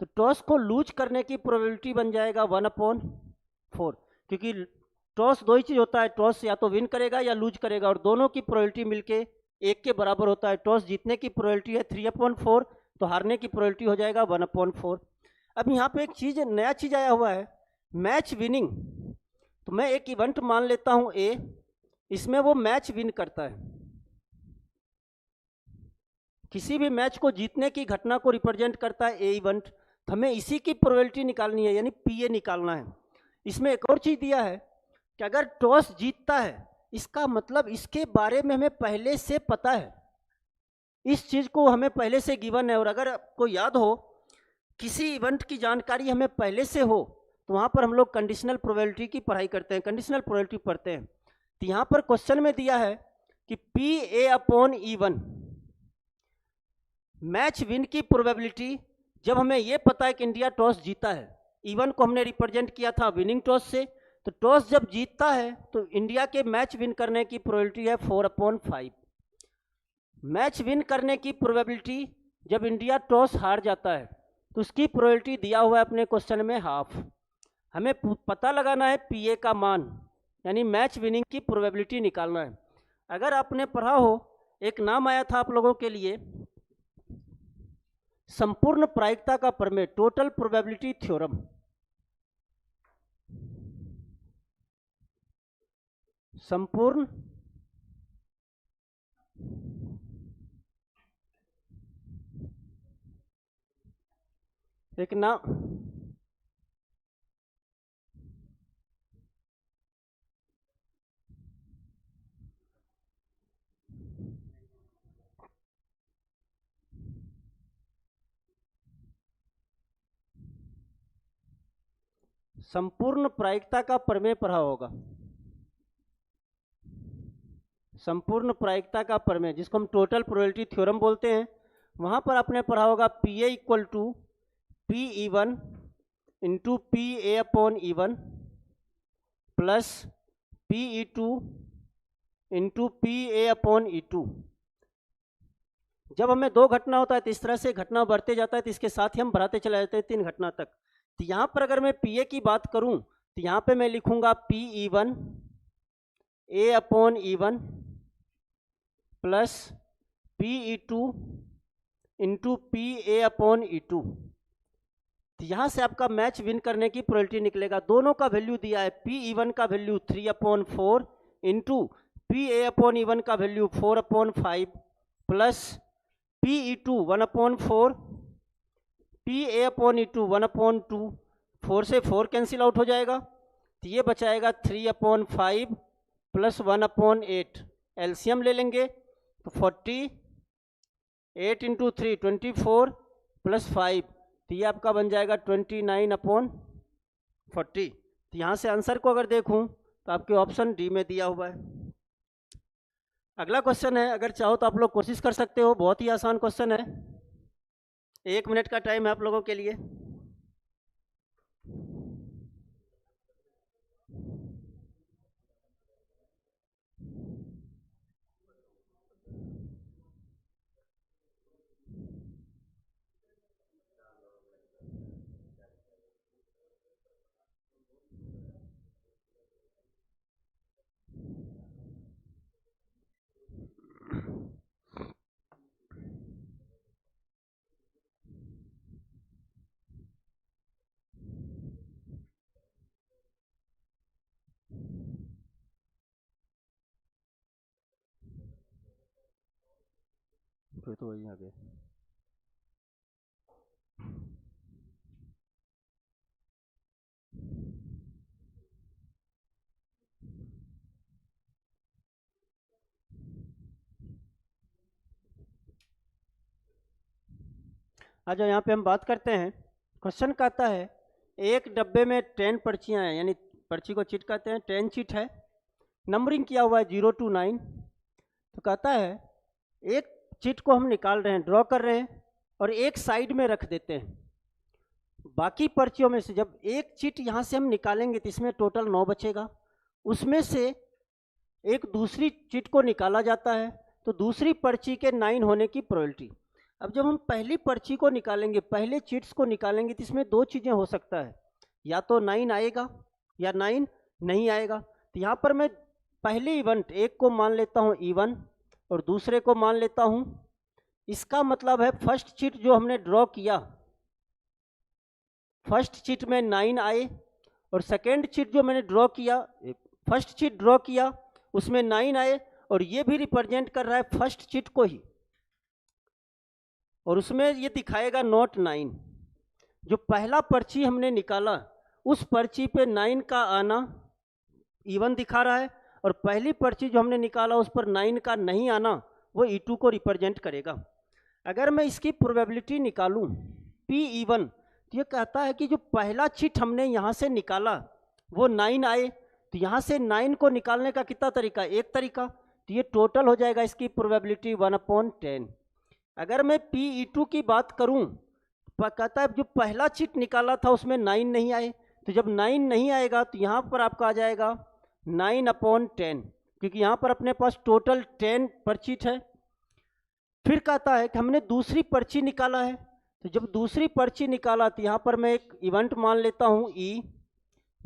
तो टॉस को लूज करने की प्रोबेबिलिटी बन जाएगा 1/4, क्योंकि टॉस दो ही चीज होता है, टॉस या तो विन करेगा या लूज करेगा, और दोनों की प्रोबेबिलिटी मिलके 1 के बराबर होता है। टॉस जीतने की प्रोबेबिलिटी है 3/4, तो हारने की प्रोबेबिलिटी हो जाएगा 1/4। अब यहाँ पे एक चीज, नया चीज आया हुआ है, मैच विनिंग। तो मैं एक इवेंट मान लेता हूं A, इसमें वो मैच विन करता है। किसी भी मैच को जीतने की घटना को रिप्रेजेंट करता है ए इवेंट। तो हमें इसी की प्रोबेबिलिटी निकालनी है, यानी PA निकालना है। इसमें एक और चीज दिया है कि अगर टॉस जीतता है, इसका मतलब इसके बारे में हमें पहले से पता है, इस चीज को हमें पहले से गिवन है। और अगर आपको याद हो किसी इवेंट की जानकारी हमें पहले से हो तो वहां पर हम लोग कंडीशनल प्रोबेबिलिटी की पढ़ाई करते हैं, कंडीशनल प्रोबेबिलिटी पढ़ते हैं। तो यहाँ पर क्वेश्चन में दिया है कि PA/E1 मैच विन की प्रोबेबिलिटी, जब हमें यह पता है कि इंडिया टॉस जीता है, E1 को हमने रिप्रेजेंट किया था विनिंग टॉस से, तो टॉस जब जीतता है तो इंडिया के मैच विन करने की प्रोबेबिलिटी है 4/5। मैच विन करने की प्रोबेबिलिटी जब इंडिया टॉस हार जाता है तो उसकी प्रोबेबिलिटी दिया हुआ है अपने क्वेश्चन में हाफ। हमें पता लगाना है PA का मान, यानी मैच विनिंग की प्रोबेबिलिटी निकालना है। अगर आपने पढ़ा हो, एक नाम आया था आप लोगों के लिए, संपूर्ण प्रायिकता का प्रमेय, टोटल प्रोबेबिलिटी थ्योरम। संपूर्ण एक ना संपूर्ण प्रायिकता का प्रमेय पढ़ा होगा। संपूर्ण प्रायिकता का प्रमेय जिसको हम टोटल प्रोबेबिलिटी थ्योरम बोलते हैं, वहां पर आपने पढ़ा होगा P A equal to P E one into P A upon E one plus P E two into P A upon E two. जब हमें दो घटना होता है तो इस तरह से घटना बढ़ते जाता है, तो इसके साथ ही हम बढ़ाते चले जाते हैं 3 घटना तक। तो यहाँ पर अगर मैं पी ए की बात करूँ तो यहाँ पे मैं लिखूंगा P E one A upon E one plus P E two into P A upon E two. तो यहाँ से आपका मैच विन करने की प्रोबेबिलिटी निकलेगा। दोनों का वैल्यू दिया है, पी ई वन का value 3/4 into P A upon E one का value 4/5 plus P E two 1/4 P A upon E two 1/2। 4 से 4 कैंसिल आउट हो जाएगा, तो ये बचाएगा 3/5 प्लस 1/8। एलसीएम ले लेंगे तो 40, 8 इंटू 3 24 प्लस 5, तो ये आपका बन जाएगा 29/40। तो यहाँ से आंसर को अगर देखूँ तो आपके ऑप्शन डी में दिया हुआ है। अगला क्वेश्चन है, अगर चाहो तो आप लोग कोशिश कर सकते हो, बहुत ही आसान क्वेश्चन है। 1 मिनट का टाइम है आप लोगों के लिए। फिर तो वही आ गए। आज यहाँ पे हम बात करते हैं। क्वेश्चन कहता है एक डब्बे में 10 पर्चियाँ हैं, यानी पर्ची को चिट कहते हैं, 10 चिट है, नंबरिंग किया हुआ है 0 to 9। तो कहता है एक चिट को हम निकाल रहे हैं, ड्रॉ कर रहे हैं और एक साइड में रख देते हैं। बाकी पर्चियों में से जब एक चिट यहाँ से हम निकालेंगे तो इसमें टोटल 9 बचेगा। उसमें से एक दूसरी चिट को निकाला जाता है, तो दूसरी पर्ची के 9 होने की प्रोबेबिलिटी। अब जब हम पहली पर्ची को निकालेंगे, पहले चिट्स को निकालेंगे, तो इसमें 2 चीज़ें हो सकता है, या तो 9 आएगा या 9 नहीं आएगा। तो यहाँ पर मैं पहले इवेंट एक को मान लेता हूँ E1 और दूसरे को मान लेता हूँ। इसका मतलब है फर्स्ट चिट जो हमने ड्रॉ किया, फर्स्ट चिट में 9 आए, और सेकेंड चिट जो मैंने ड्रॉ किया, फर्स्ट चिट ड्रॉ किया उसमें 9 आए, और ये भी रिप्रेजेंट कर रहा है फर्स्ट चिट को ही, और उसमें ये दिखाएगा नॉट 9। जो पहला पर्ची हमने निकाला उस पर्ची पे 9 का आना E1 दिखा रहा है, और पहली पर्ची जो हमने निकाला उस पर 9 का नहीं आना वो E2 को रिप्रेजेंट करेगा। अगर मैं इसकी प्रोबेबिलिटी निकालूं PE1, तो ये कहता है कि जो पहला चिट हमने यहाँ से निकाला वो 9 आए, तो यहाँ से 9 को निकालने का कितना तरीका, एक तरीका, तो ये टोटल हो जाएगा इसकी प्रोबेबिलिटी 1/10। अगर मैं PE2 की बात करूं, कहता है जो पहला चिट निकाला था उसमें 9 नहीं आए, तो जब 9 नहीं आएगा तो यहाँ पर आपका आ जाएगा 9/10, क्योंकि यहाँ पर अपने पास टोटल 10 पर्ची है। फिर कहता है कि हमने दूसरी पर्ची निकाला है, तो जब दूसरी पर्ची निकाला तो यहाँ पर मैं एक इवेंट मान लेता हूँ E,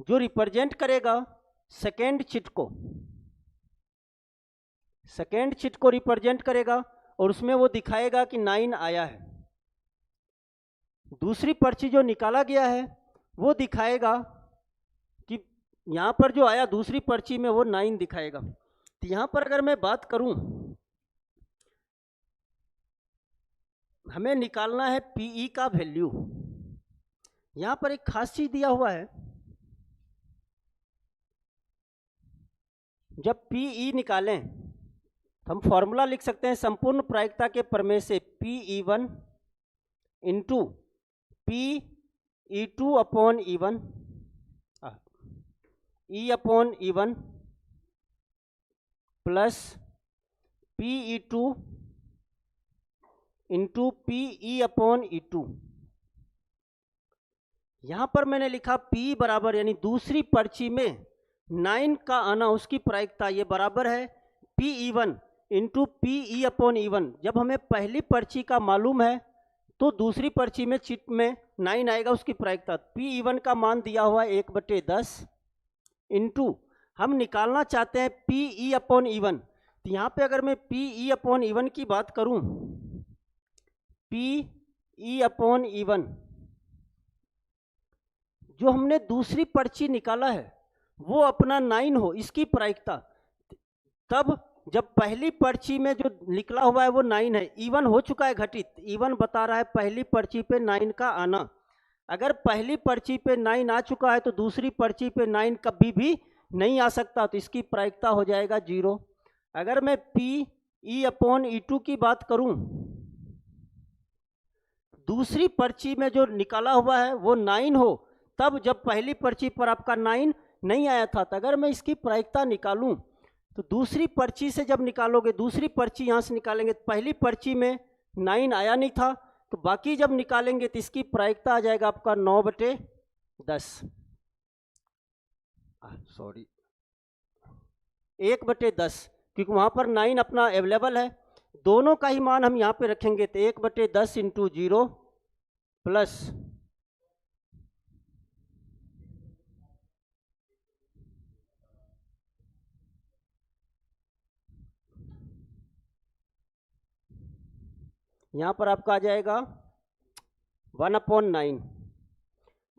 जो रिप्रेजेंट करेगा सेकेंड चिट को, सेकेंड चिट को रिप्रेजेंट करेगा, और उसमें वो दिखाएगा कि 9 आया है। दूसरी पर्ची जो निकाला गया है वो दिखाएगा कि यहाँ पर जो आया दूसरी पर्ची में वो 9 दिखाएगा। तो यहाँ पर अगर मैं बात करूँ, हमें निकालना है पीई का वैल्यू। यहाँ पर एक खास चीज दिया हुआ है, जब पीई निकालें तो हम फॉर्मूला लिख सकते हैं संपूर्ण प्रायिकता के प्रमेय से, Pe1 into Pe2 upon E1 E upon E1 plus Pe2 into Pe upon E2। यहाँ पर मैंने लिखा P बराबर, यानी दूसरी पर्ची में 9 का आना उसकी प्रायिकता, ये बराबर है Pe1 into Pe upon E1। जब हमें पहली पर्ची का मालूम है तो दूसरी पर्ची में चिट में 9 आएगा उसकी प्रायिकता। Pe1 का मान दिया हुआ है 1/10 इंटू हम निकालना चाहते हैं Pe अपॉन E1। तो यहाँ पे अगर मैं Pe अपॉन E1 की बात करूँ, Pe अपॉन E1 जो हमने दूसरी पर्ची निकाला है वो अपना 9 हो इसकी प्रायिकता, तब जब पहली पर्ची में जो निकला हुआ है वो 9 है, E1 हो चुका है घटित, E1 बता रहा है पहली पर्ची पे 9 का आना। अगर पहली पर्ची पे 9 आ चुका है तो दूसरी पर्ची पे 9 कभी भी नहीं आ सकता, तो इसकी प्रायिकता हो जाएगा 0। अगर मैं Pe अपॉन E2 की बात करूं, दूसरी पर्ची में जो निकाला हुआ है वो 9 हो, तब जब पहली पर्ची पर आपका 9 नहीं आया था, तो अगर मैं इसकी प्रायिकता निकालूं तो दूसरी पर्ची से जब निकालोगे, दूसरी पर्ची यहाँ से निकालेंगे, पहली पर्ची में 9 आया नहीं था, तो बाकी जब निकालेंगे तो इसकी प्रायिकता आ जाएगा आपका 9/10, सॉरी 1/10, क्योंकि वहाँ पर 9 अपना अवेलेबल है। दोनों का ही मान हम यहाँ पे रखेंगे, तो 1/10 इंटू 0 प्लस यहाँ पर आपका आ जाएगा 1/9।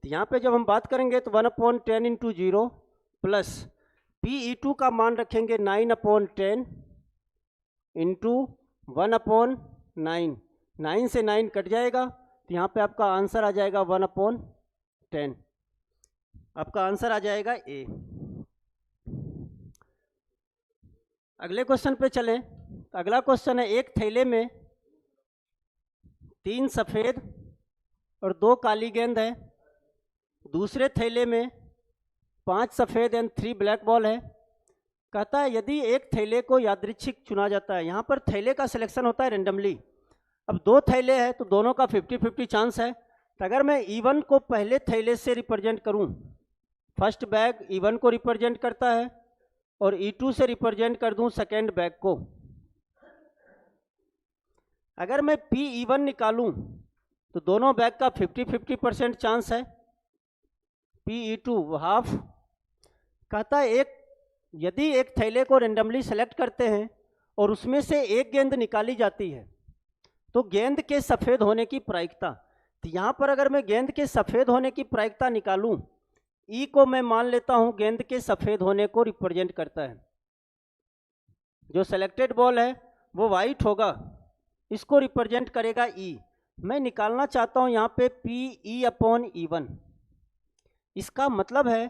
तो यहाँ पे जब हम बात करेंगे तो 1/10 इंटू 0 प्लस Pe2 का मान रखेंगे 9/10 इंटू 1/9। 9 से 9 कट जाएगा, तो यहाँ पे आपका आंसर आ जाएगा 1/10। आपका आंसर आ जाएगा ए। अगले क्वेश्चन पे चलें। अगला क्वेश्चन है, एक थैले में 3 सफ़ेद और 2 काली गेंद है, दूसरे थैले में 5 सफ़ेद एंड 3 ब्लैक बॉल है। कहता है यदि एक थैले को यादृच्छिक चुना जाता है, यहाँ पर थैले का सिलेक्शन होता है रेंडमली। अब 2 थैले हैं तो दोनों का 50-50 चांस है। तो अगर मैं E1 को पहले थैले से रिप्रेजेंट करूँ, फर्स्ट बैग E1 को रिप्रेजेंट करता है, और E2 से रिप्रेजेंट कर दूँ सेकेंड बैग को। अगर मैं Pe1 निकालूं तो दोनों बैग का 50-50% चांस है, Pe2 हाफ। कहता है यदि एक थैले को रेंडमली सेलेक्ट करते हैं और उसमें से एक गेंद निकाली जाती है तो गेंद के सफ़ेद होने की प्रायिकता। तो यहाँ पर अगर मैं गेंद के सफ़ेद होने की प्रायिकता निकालूं, E को मैं मान लेता हूँ गेंद के सफ़ेद होने को रिप्रेजेंट करता है। जो सेलेक्टेड बॉल है वो वाइट होगा, इसको रिप्रेजेंट करेगा E। मैं निकालना चाहता हूँ यहाँ पे Pe अपॉन E1। इसका मतलब है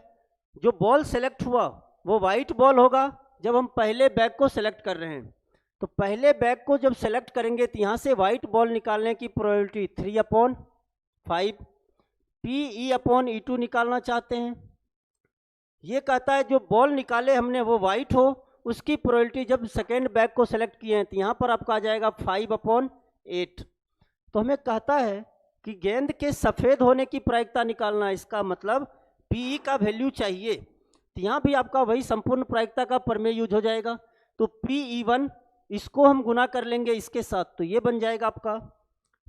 जो बॉल सेलेक्ट हुआ वो वाइट बॉल होगा जब हम पहले बैग को सेलेक्ट कर रहे हैं। तो पहले बैग को जब सेलेक्ट करेंगे तो यहाँ से वाइट बॉल निकालने की प्रोबेबिलिटी 3/5। Pe अपॉन E2 निकालना चाहते हैं। ये कहता है जो बॉल निकाले हमने वो वाइट हो, उसकी प्रोबेबिलिटी जब सेकेंड बैग को सेलेक्ट किए हैं, तो यहाँ पर आपका आ जाएगा 5/8। तो हमें कहता है कि गेंद के सफ़ेद होने की प्रायिकता निकालना है, इसका मतलब Pe का वैल्यू चाहिए। तो यहाँ भी आपका वही संपूर्ण प्रायिकता का प्रमेय यूज हो जाएगा। तो Pe1 इसको हम गुना कर लेंगे इसके साथ, तो ये बन जाएगा आपका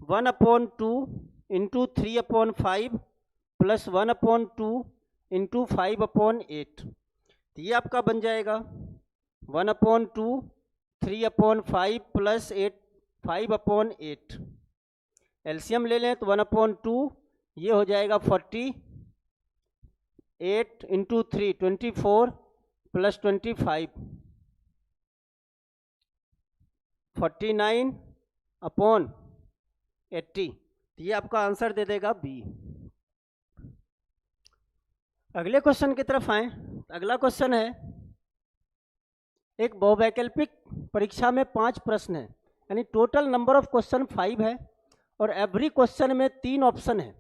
1/2 इंटू 3/5 प्लस 1/2 इंटू 5/8। तो ये आपका बन जाएगा 1/2 3/5 प्लस 5/8। एलसीएम ले लें तो 1/2 ये हो जाएगा 40 8 इंटू 3 24 प्लस 25 49 अपॉन 80। ये आपका आंसर दे देगा बी। अगले क्वेश्चन की तरफ आए। अगला क्वेश्चन है, एक बहुवैकल्पिक परीक्षा में 5 प्रश्न है, यानी टोटल नंबर ऑफ क्वेश्चन 5 है, और एवरी क्वेश्चन में 3 ऑप्शन है,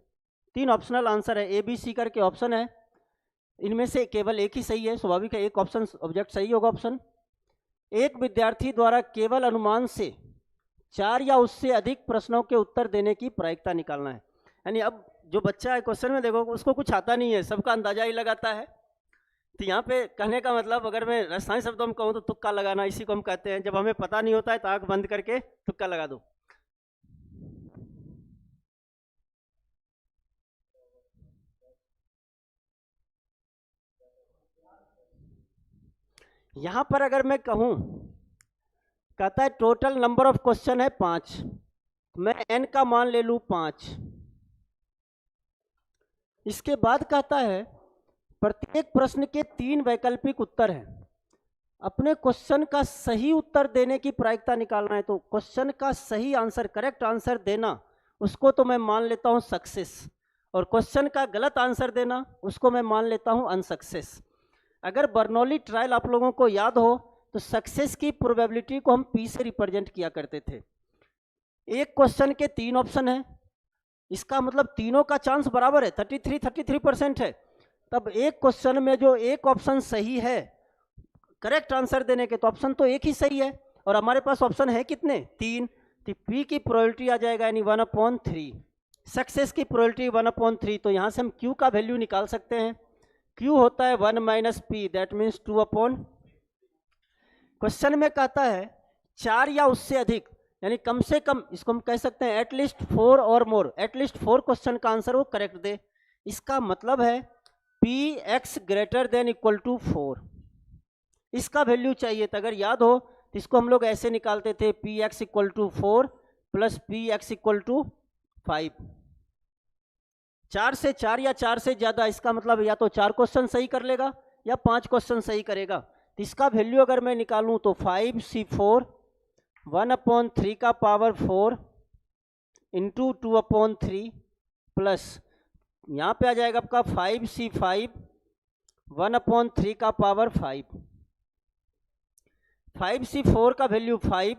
3 ऑप्शनल आंसर है, ए बी सी करके ऑप्शन है। इनमें से केवल एक ही सही है, स्वाभाविक है, एक ऑप्शन ऑब्जेक्ट सही होगा ऑप्शन। एक विद्यार्थी द्वारा केवल अनुमान से 4 या उससे अधिक प्रश्नों के उत्तर देने की प्रायिकता निकालना है। यानी अब जो बच्चा है क्वेश्चन में देखो, उसको कुछ आता नहीं है, सबका अंदाजा ही लगाता है। तो यहाँ पे कहने का मतलब, अगर मैं रसायन शब्दों में कहूँ तो तुक्का लगाना, इसी को हम कहते हैं। जब हमें पता नहीं होता है तो आंख बंद करके तुक्का लगा दो। यहाँ पर अगर मैं कहूँ, कहता है टोटल नंबर ऑफ क्वेश्चन है 5, मैं n का मान ले लूँ 5। इसके बाद कहता है प्रत्येक प्रश्न के 3 वैकल्पिक उत्तर हैं, अपने क्वेश्चन का सही उत्तर देने की प्रायिकता निकालना है। तो क्वेश्चन का सही आंसर, करेक्ट आंसर देना, उसको तो मैं मान लेता हूँ सक्सेस, और क्वेश्चन का गलत आंसर देना, उसको मैं मान लेता हूँ अनसक्सेस। अगर बर्नौली ट्रायल आप लोगों को याद हो तो सक्सेस की प्रोबेबिलिटी को हम पी से रिप्रेजेंट किया करते थे। एक क्वेश्चन के 3 ऑप्शन है, इसका मतलब तीनों का चांस बराबर है, 33% है। तब एक क्वेश्चन में जो एक ऑप्शन सही है करेक्ट आंसर देने के, तो ऑप्शन तो एक ही सही है, और हमारे पास ऑप्शन है कितने, 3। तो पी की प्रोबेबिलिटी आ जाएगा यानी 1/3, सक्सेस की प्रोबेबिलिटी 1/3। तो यहाँ से हम क्यू का वैल्यू निकाल सकते हैं। क्यू होता है 1 minus P, that means 2/। Question में कहता है 4 या उससे अधिक, यानी कम से कम, इसको हम कह सकते हैं एटलीस्ट 4 और मोर, एटलीस्ट 4 क्वेश्चन का आंसर वो करेक्ट दे। इसका मतलब है P X greater than equal to 4, इसका वैल्यू चाहिए था। अगर याद हो तो इसको हम लोग ऐसे निकालते थे, P X equal to 4 plus P X equal to 5। 4 से 4 या 4 से ज़्यादा, इसका मतलब या तो 4 क्वेश्चन सही कर लेगा या 5 क्वेश्चन सही करेगा। तो इसका वैल्यू अगर मैं निकालूं तो 5C4 1/3 का पावर 4 इंटू 2/3 प्लस यहाँ पे आ जाएगा आपका 5C5 1/3 का पावर 5। 5C4 का वैल्यू 5,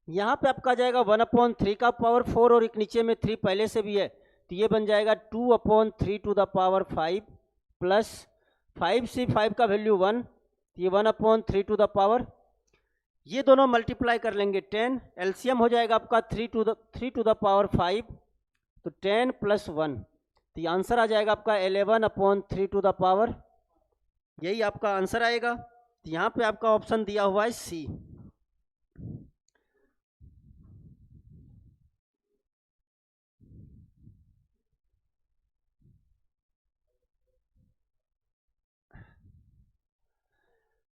यहाँ पे आपका जाएगा 1/3 का पावर 4, और एक नीचे में 3 पहले से भी है, तो ये बन जाएगा 2/3 to the power 5 plus 5C5 का वैल्यू 1, ये 1/3 टू द पावर, ये दोनों मल्टीप्लाई कर लेंगे 10, एलसीएम हो जाएगा आपका 3 टू द पावर 5, तो 10 प्लस 1, तो ये आंसर आ जाएगा आपका 11/3 टू द पावर, यही आपका आंसर आएगा। तो यहाँ पे आपका ऑप्शन दिया हुआ है सी।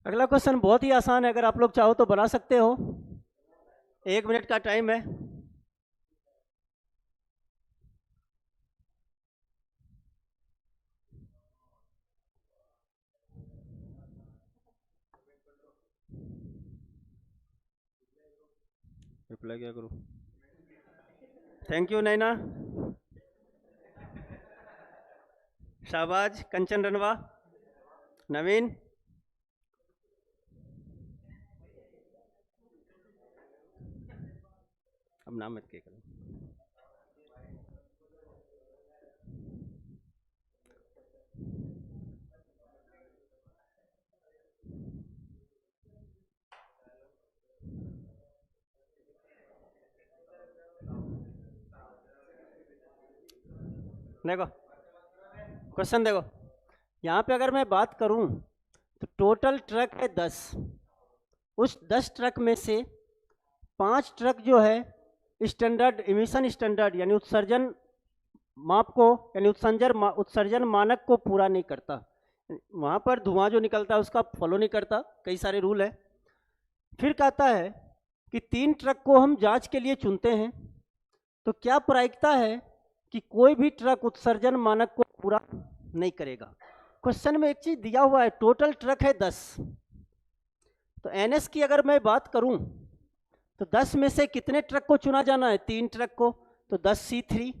अगला क्वेश्चन बहुत ही आसान है, अगर आप लोग चाहो तो बना सकते हो, 1 मिनट का टाइम है। रिप्लाई क्या करूं? थैंक यू नैना, शाहबाज, कंचन रनवा, नवीन। अब नाम मत के करो। देखो क्वेश्चन देखो, यहाँ पे अगर मैं बात करूँ तो टोटल ट्रक है 10, उस 10 ट्रक में से 5 ट्रक जो है स्टैंडर्ड इमिशन स्टैंडर्ड यानी उत्सर्जन माप को, यानी उत्सर्जन मानक को पूरा नहीं करता, वहाँ पर धुआं जो निकलता है उसका फॉलो नहीं करता, कई सारे रूल है। फिर कहता है कि 3 ट्रक को हम जांच के लिए चुनते हैं, तो क्या प्रायिकता है कि कोई भी ट्रक उत्सर्जन मानक को पूरा नहीं करेगा। क्वेश्चन में एक चीज दिया हुआ है, टोटल ट्रक है 10, तो एनएस की अगर मैं बात करूं तो 10 में से कितने ट्रक को चुना जाना है, 3 ट्रक को, तो 10C3।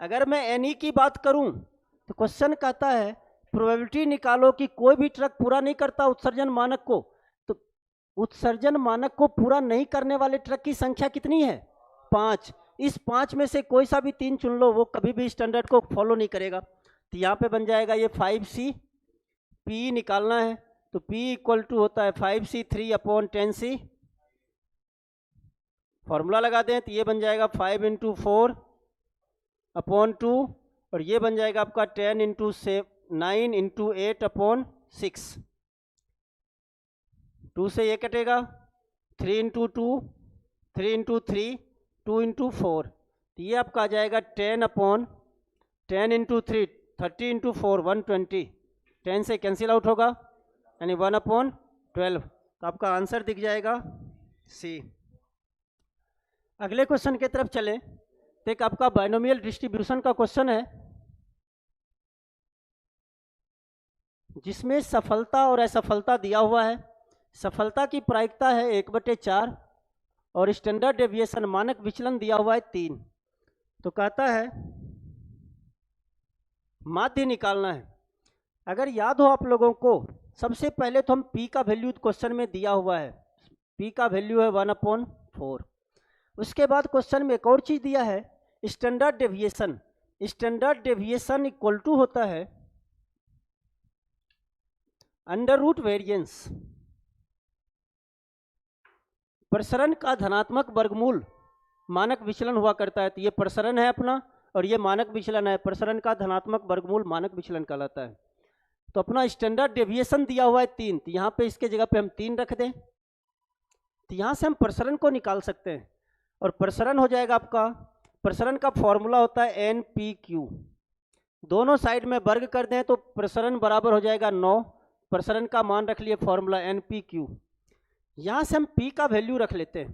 अगर मैं एनई की बात करूं तो क्वेश्चन कहता है प्रोबेबिलिटी निकालो कि कोई भी ट्रक पूरा नहीं करता उत्सर्जन मानक को, तो उत्सर्जन मानक को पूरा नहीं करने वाले ट्रक की संख्या कितनी है, 5। इस 5 में से कोई सा भी 3 चुन लो, वो कभी भी स्टैंडर्ड को फॉलो नहीं करेगा। तो यहाँ पे बन जाएगा ये 5C, P निकालना है तो P इक्वल टू होता है 5C3/10C। फॉर्मूला लगा दें तो ये बन जाएगा 5 × 4/2 और ये बन जाएगा आपका 10 × 9 × 8/6। 2 से ये कटेगा, 3 × 2, 3 × 3, 2 × 4, तो ये आपका आ जाएगा 10 × 3, 30 × 4, 120। 10 से कैंसिल आउट होगा यानी 1/12, तो आपका आंसर दिख जाएगा सी। अगले क्वेश्चन की तरफ चलें तो एक आपका बाइनोमियल डिस्ट्रीब्यूशन का क्वेश्चन है जिसमें सफलता और असफलता दिया हुआ है। सफलता की प्रायिकता है 1/4 और स्टैंडर्ड डेविएशन मानक विचलन दिया हुआ है 3। तो कहता है माध्य निकालना है। अगर याद हो आप लोगों को, सबसे पहले तो हम P का वैल्यू क्वेश्चन में दिया हुआ है, P का वैल्यू है 1/4। उसके बाद क्वेश्चन में एक और चीज दिया है standard deviation. Standard deviation equal to होता है अंडर रूट वेरिएंस, प्रसरण का धनात्मक वर्गमूल मानक विचलन हुआ करता है। तो ये प्रसरण है अपना और ये मानक विचलन है, प्रसरण का धनात्मक वर्गमूल मानक विचलन कहलाता है। तो अपना स्टैंडर्ड डेविएशन दिया हुआ है 3, तो यहाँ पे इसके जगह पे हम 3 रख दें, तो यहाँ से हम प्रसरण को निकाल सकते हैं और प्रसरण हो जाएगा आपका, प्रसरण का फॉर्मूला होता है NPQ। दोनों साइड में वर्ग कर दें तो प्रसरण बराबर हो जाएगा 9। प्रसरण का मान रख लिए फॉर्मूला NPQ। यहाँ से हम P का वैल्यू रख लेते हैं।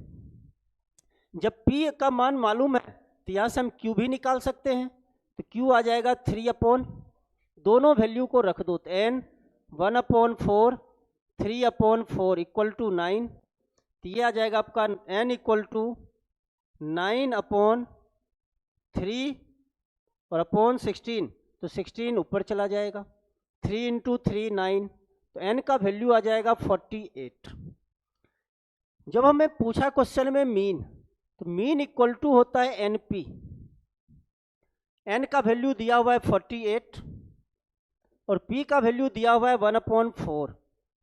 जब P का मान मालूम है तो यहाँ से हम Q भी निकाल सकते हैं, तो Q आ जाएगा 3/, दोनों वैल्यू को रख दो तो N 1/4 3/4 इक्वल टू 9। तो ये आ जाएगा आपका N इक्वल टू 9/3 और अपॉन 16, तो 16 ऊपर चला जाएगा, 3 × 3 9, तो N का वैल्यू आ जाएगा 48। जब हमें पूछा क्वेश्चन में मीन, तो मीन इक्वल टू होता है NP। N का वैल्यू दिया हुआ है 48 और P का वैल्यू दिया हुआ है 1/4।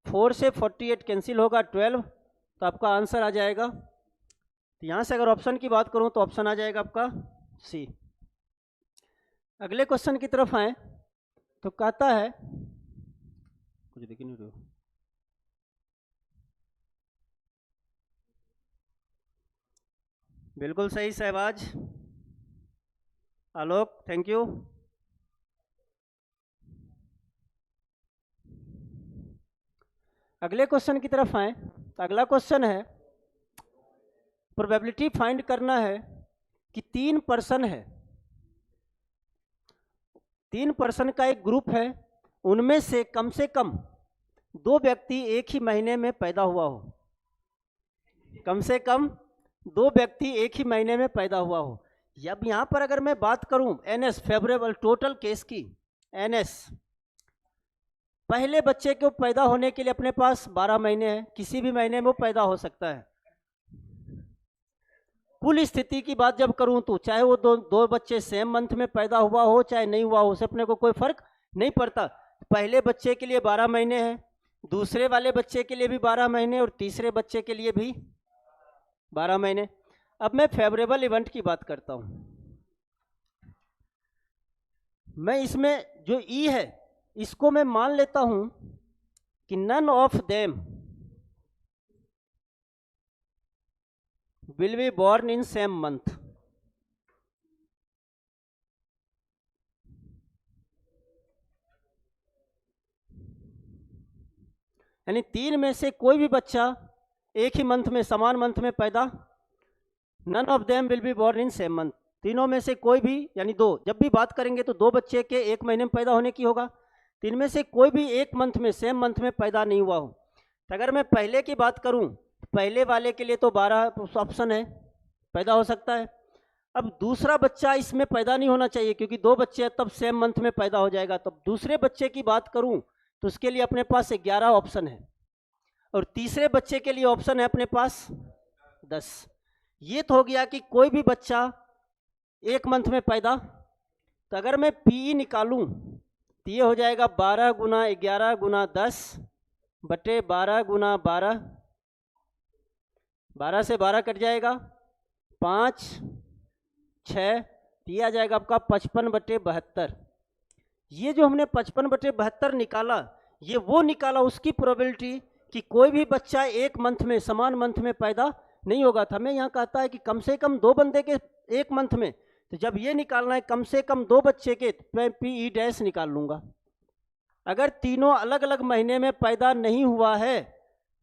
4 से 48 कैंसिल होगा 12, तो आपका आंसर आ जाएगा। तो यहाँ से अगर ऑप्शन की बात करूँ तो ऑप्शन आ जाएगा आपका सी। अगले क्वेश्चन की तरफ आए तो कहता है, कुछ देख नहीं रहे हो, बिल्कुल सही सहवाज, आलोक, थैंक यू। अगले क्वेश्चन की तरफ आए तो अगला क्वेश्चन है प्रोबेबिलिटी फाइंड करना है कि 3 पर्सन है, 3 पर्सन का एक ग्रुप है, उनमें से कम 2 व्यक्ति एक ही महीने में पैदा हुआ हो, कम से कम 2 व्यक्ति एक ही महीने में पैदा हुआ हो। अब यहाँ पर अगर मैं बात करूँ NS फेवरेबल टोटल केस की, NS पहले बच्चे को पैदा होने के लिए अपने पास 12 महीने हैं, किसी भी महीने में वो पैदा हो सकता है। कुल स्थिति की बात जब करूं तो चाहे वो दो बच्चे सेम मंथ में पैदा हुआ हो चाहे नहीं हुआ हो, उससे अपने को कोई फर्क नहीं पड़ता। पहले बच्चे के लिए 12 महीने हैं, दूसरे वाले बच्चे के लिए भी 12 महीने और तीसरे बच्चे के लिए भी 12 महीने। अब मैं फेवरेबल इवेंट की बात करता हूं। मैं इसमें जो ई है इसको मैं मान लेता हूं कि none of them will be born in same month. यानी 3 में से कोई भी बच्चा एक ही मंथ में, समान मंथ में पैदा, none of them will be born in same month. तीनों में से कोई भी, यानी दो, जब भी बात करेंगे तो दो बच्चे के एक महीने में पैदा होने की होगा, तो इनमें से कोई भी एक मंथ में, सेम मंथ में पैदा नहीं हुआ हो। तो अगर मैं पहले की बात करूं, पहले वाले के लिए तो 12 ऑप्शन है, पैदा हो सकता है। अब दूसरा बच्चा इसमें पैदा नहीं होना चाहिए क्योंकि दो बच्चे हैं, तब सेम मंथ में पैदा हो जाएगा। तब दूसरे बच्चे की बात करूं तो उसके लिए अपने पास 11 ऑप्शन है, और तीसरे बच्चे के लिए ऑप्शन है अपने पास 10। ये तो हो गया कि कोई भी बच्चा एक मंथ में पैदा। तो अगर मैं पीई निकालूं तो ये हो जाएगा 12 गुना 11 गुना 10 बटे 12 गुना 12, 12 से 12 कट जाएगा, 5 6, ये आ जाएगा आपका 55 बटे 72। ये जो हमने 55 बटे 72 निकाला, ये वो निकाला उसकी प्रोबेबिलिटी कि कोई भी बच्चा एक मंथ में, समान मंथ में पैदा नहीं होगा। तो हमें यहाँ कहता है कि कम से कम दो बंदे के एक मंथ में, तो जब ये निकालना है कम से कम दो बच्चे के, मैं पी डैश निकाल लूँगा। अगर तीनों अलग अलग महीने में पैदा नहीं हुआ है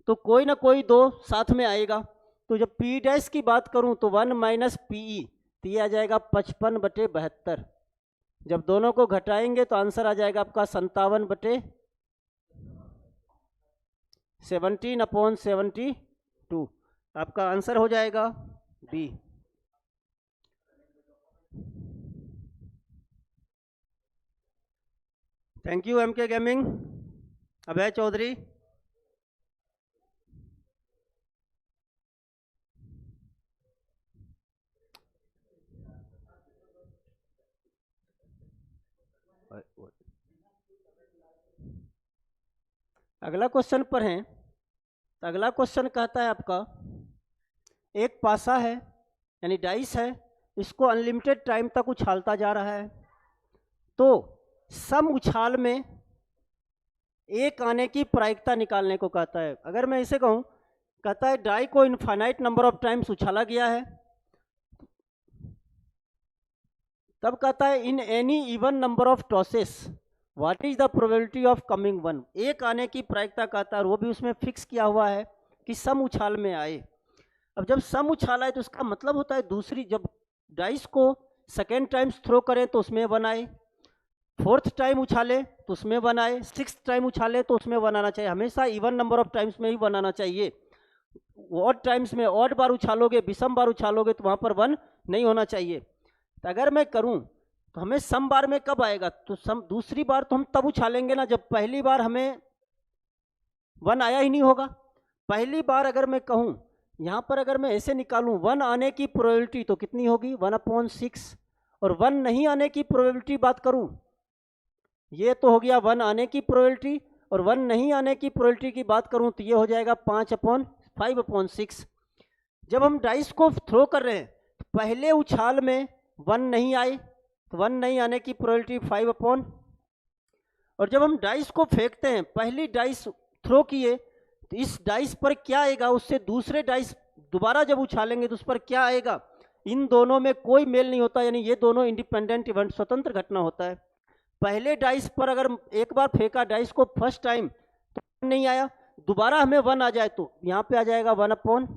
तो कोई ना कोई दो साथ में आएगा। तो जब पी डैश की बात करूं तो 1 माइनस पीई, तो ये आ जाएगा 55 बटे 72। जब दोनों को घटाएंगे तो आंसर आ जाएगा आपका 57 बटे 17/72। आपका आंसर हो जाएगा B. Thank you MK gaming. Abhay Chaudhary. अगला क्वेश्चन पर है। तो अगला क्वेश्चन कहता है आपका, एक पासा है यानी डाइस है, इसको अनलिमिटेड टाइम तक उछालता जा रहा है, तो सम उछाल में एक आने की प्रायिकता निकालने को कहता है। अगर मैं इसे कहूं, कहता है डाई को इनफाइनाइट नंबर ऑफ टाइम्स उछाला गया है, तब कहता है in any even number of tosses what is the probability of coming one. एक आने की प्रायिकता कहता है, और वो भी उसमें फिक्स किया हुआ है कि सम उछाल में आए। अब जब सम उछाल आए तो उसका मतलब होता है दूसरी, जब डाइस को सेकेंड टाइम्स थ्रो करें तो उसमें वन आए, फोर्थ टाइम उछाले तो उसमें वन आए, सिक्स्थ टाइम उछाले तो उसमें वन आना चाहिए। हमेशा इवन नंबर ऑफ टाइम्स में ही वन आना चाहिए। ऑड टाइम्स में ऑड बार उछालोगे, विषम बार उछालोगे तो वहाँ पर वन नहीं होना चाहिए। तो अगर मैं करूँ तो हमें सम बार में कब आएगा, तो सम दूसरी बार तो हम तब उछालेंगे ना जब पहली बार हमें वन आया ही नहीं होगा। पहली बार अगर मैं कहूँ, यहाँ पर अगर मैं ऐसे निकालूँ, वन आने की प्रोबेबिलिटी तो कितनी होगी 1/6, और वन नहीं आने की प्रोबेबिलिटी बात करूँ, ये तो हो गया वन आने की प्रोबेबिलिटी, और वन नहीं आने की प्रोबेबिलिटी की बात करूँ तो ये हो जाएगा 5/6। जब हम डाइस को थ्रो कर रहे हैं तो पहले उछाल में वन नहीं आए, तो वन नहीं आने की प्रोबेबिलिटी 5 और जब हम डाइस को फेंकते हैं, पहली डाइस थ्रो किए तो इस डाइस पर क्या आएगा, उससे दूसरे डाइस दोबारा जब उछालेंगे तो उस पर क्या आएगा। इन दोनों में कोई मेल नहीं होता, यानी ये दोनों इंडिपेंडेंट इवेंट, स्वतंत्र घटना होता है। पहले डाइस पर अगर एक बार फेंका डाइस को फर्स्ट टाइम तो नहीं आया, दोबारा हमें वन आ जाए तो यहाँ पे आ जाएगा 1/।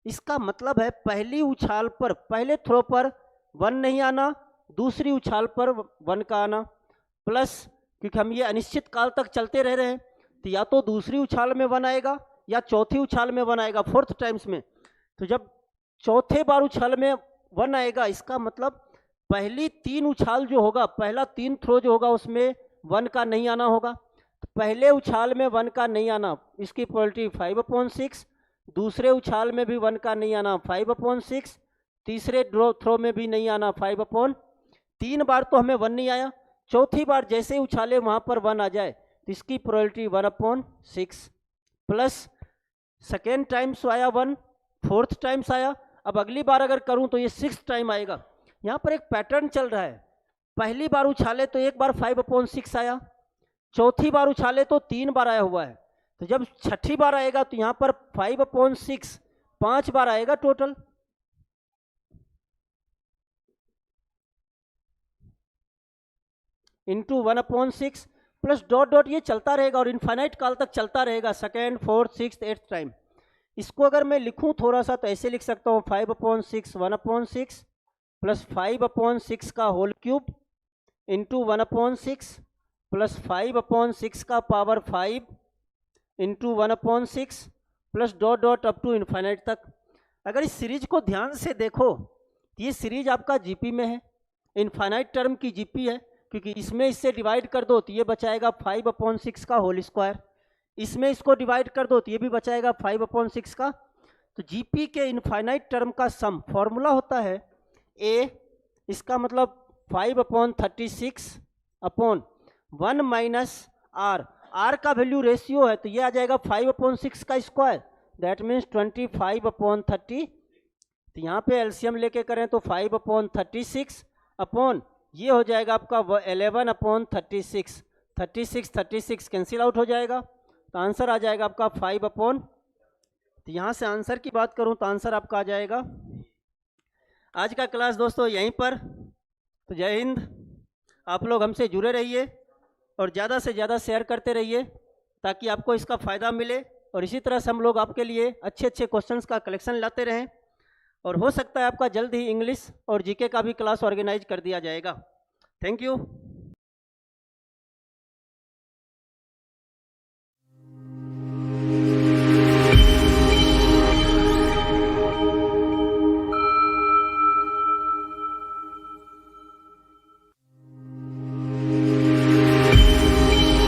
इसका मतलब है पहली उछाल पर, पहले थ्रो पर वन नहीं आना, दूसरी उछाल पर वन का आना, प्लस क्योंकि हम ये अनिश्चित काल तक चलते रह रहे हैं तो या तो दूसरी उछाल में वन आएगा या चौथी उछाल में वन आएगा, फोर्थ टाइम्स में। तो जब चौथे बार उछाल में वन आएगा, इसका मतलब पहली 3 उछाल जो होगा, पहला 3 थ्रो जो होगा उसमें वन का नहीं आना होगा। तो पहले उछाल में वन का नहीं आना, इसकी प्रोबेबिलिटी 5/6, दूसरे उछाल में भी वन का नहीं आना 5/6, तीसरे थ्रो में भी नहीं आना 5/। 3 बार तो हमें वन नहीं आया, चौथी बार जैसे ही उछाले वहाँ पर वन आ जाए तो इसकी प्रोबेबिलिटी 1/6, प्लस सेकेंड टाइम्स आया वन, फोर्थ टाइम्स आया। अब अगली बार अगर करूँ तो ये 6th टाइम आएगा। यहाँ पर एक पैटर्न चल रहा है, पहली बार उछाले तो एक बार 5/6 आया, चौथी बार उछाले तो 3 बार आया हुआ है, तो जब छठी बार आएगा तो यहाँ पर 5/6 5 बार आएगा total. Into 1/6 plus dot dot, ये चलता रहेगा और इनफाइनाइट काल तक चलता रहेगा, second, fourth, sixth, 8th time. इसको अगर मैं लिखूं थोड़ा सा तो ऐसे लिख सकता हूँ 5/6 1/6 प्लस 5/6 का होल क्यूब इंटू 1/6 प्लस 5/6 का power 5 into 1/6 plus dot dot up to infinite तक। अगर इस सीरीज को ध्यान से देखो तो ये सीरीज आपका जीपी में है, इन्फाइनाइट टर्म की जीपी है, क्योंकि इसमें इससे डिवाइड कर दो तो ये बचाएगा 5/6 का होल स्क्वायर, इसमें इसको डिवाइड कर दो तो ये भी बचाएगा 5/6 का। तो जीपी के इन्फाइनाइट टर्म का सम फॉर्मूला होता है ए, इसका मतलब 5/36 अपॉन 1 माइनस आर, आर का वैल्यू रेशियो है तो ये आ जाएगा 5/6 का स्क्वायर, दैट मीन्स 25/30। तो यहाँ पे एलसीएम लेके करें तो 5/36 अपॉन ये हो जाएगा आपका 11/36, 36 कैंसिल आउट हो जाएगा, तो आंसर आ जाएगा आपका 5 तो यहाँ से आंसर की बात करूँ तो आंसर आपका आ जाएगा। आज का क्लास दोस्तों यहीं पर, तो जय हिंद। आप लोग हमसे जुड़े रहिए और ज़्यादा से ज़्यादा शेयर करते रहिए ताकि आपको इसका फ़ायदा मिले, और इसी तरह से हम लोग आपके लिए अच्छे अच्छे क्वेश्चंस का कलेक्शन लाते रहें, और हो सकता है आपका जल्द ही इंग्लिश और जीके का भी क्लास ऑर्गेनाइज कर दिया जाएगा। Thank you.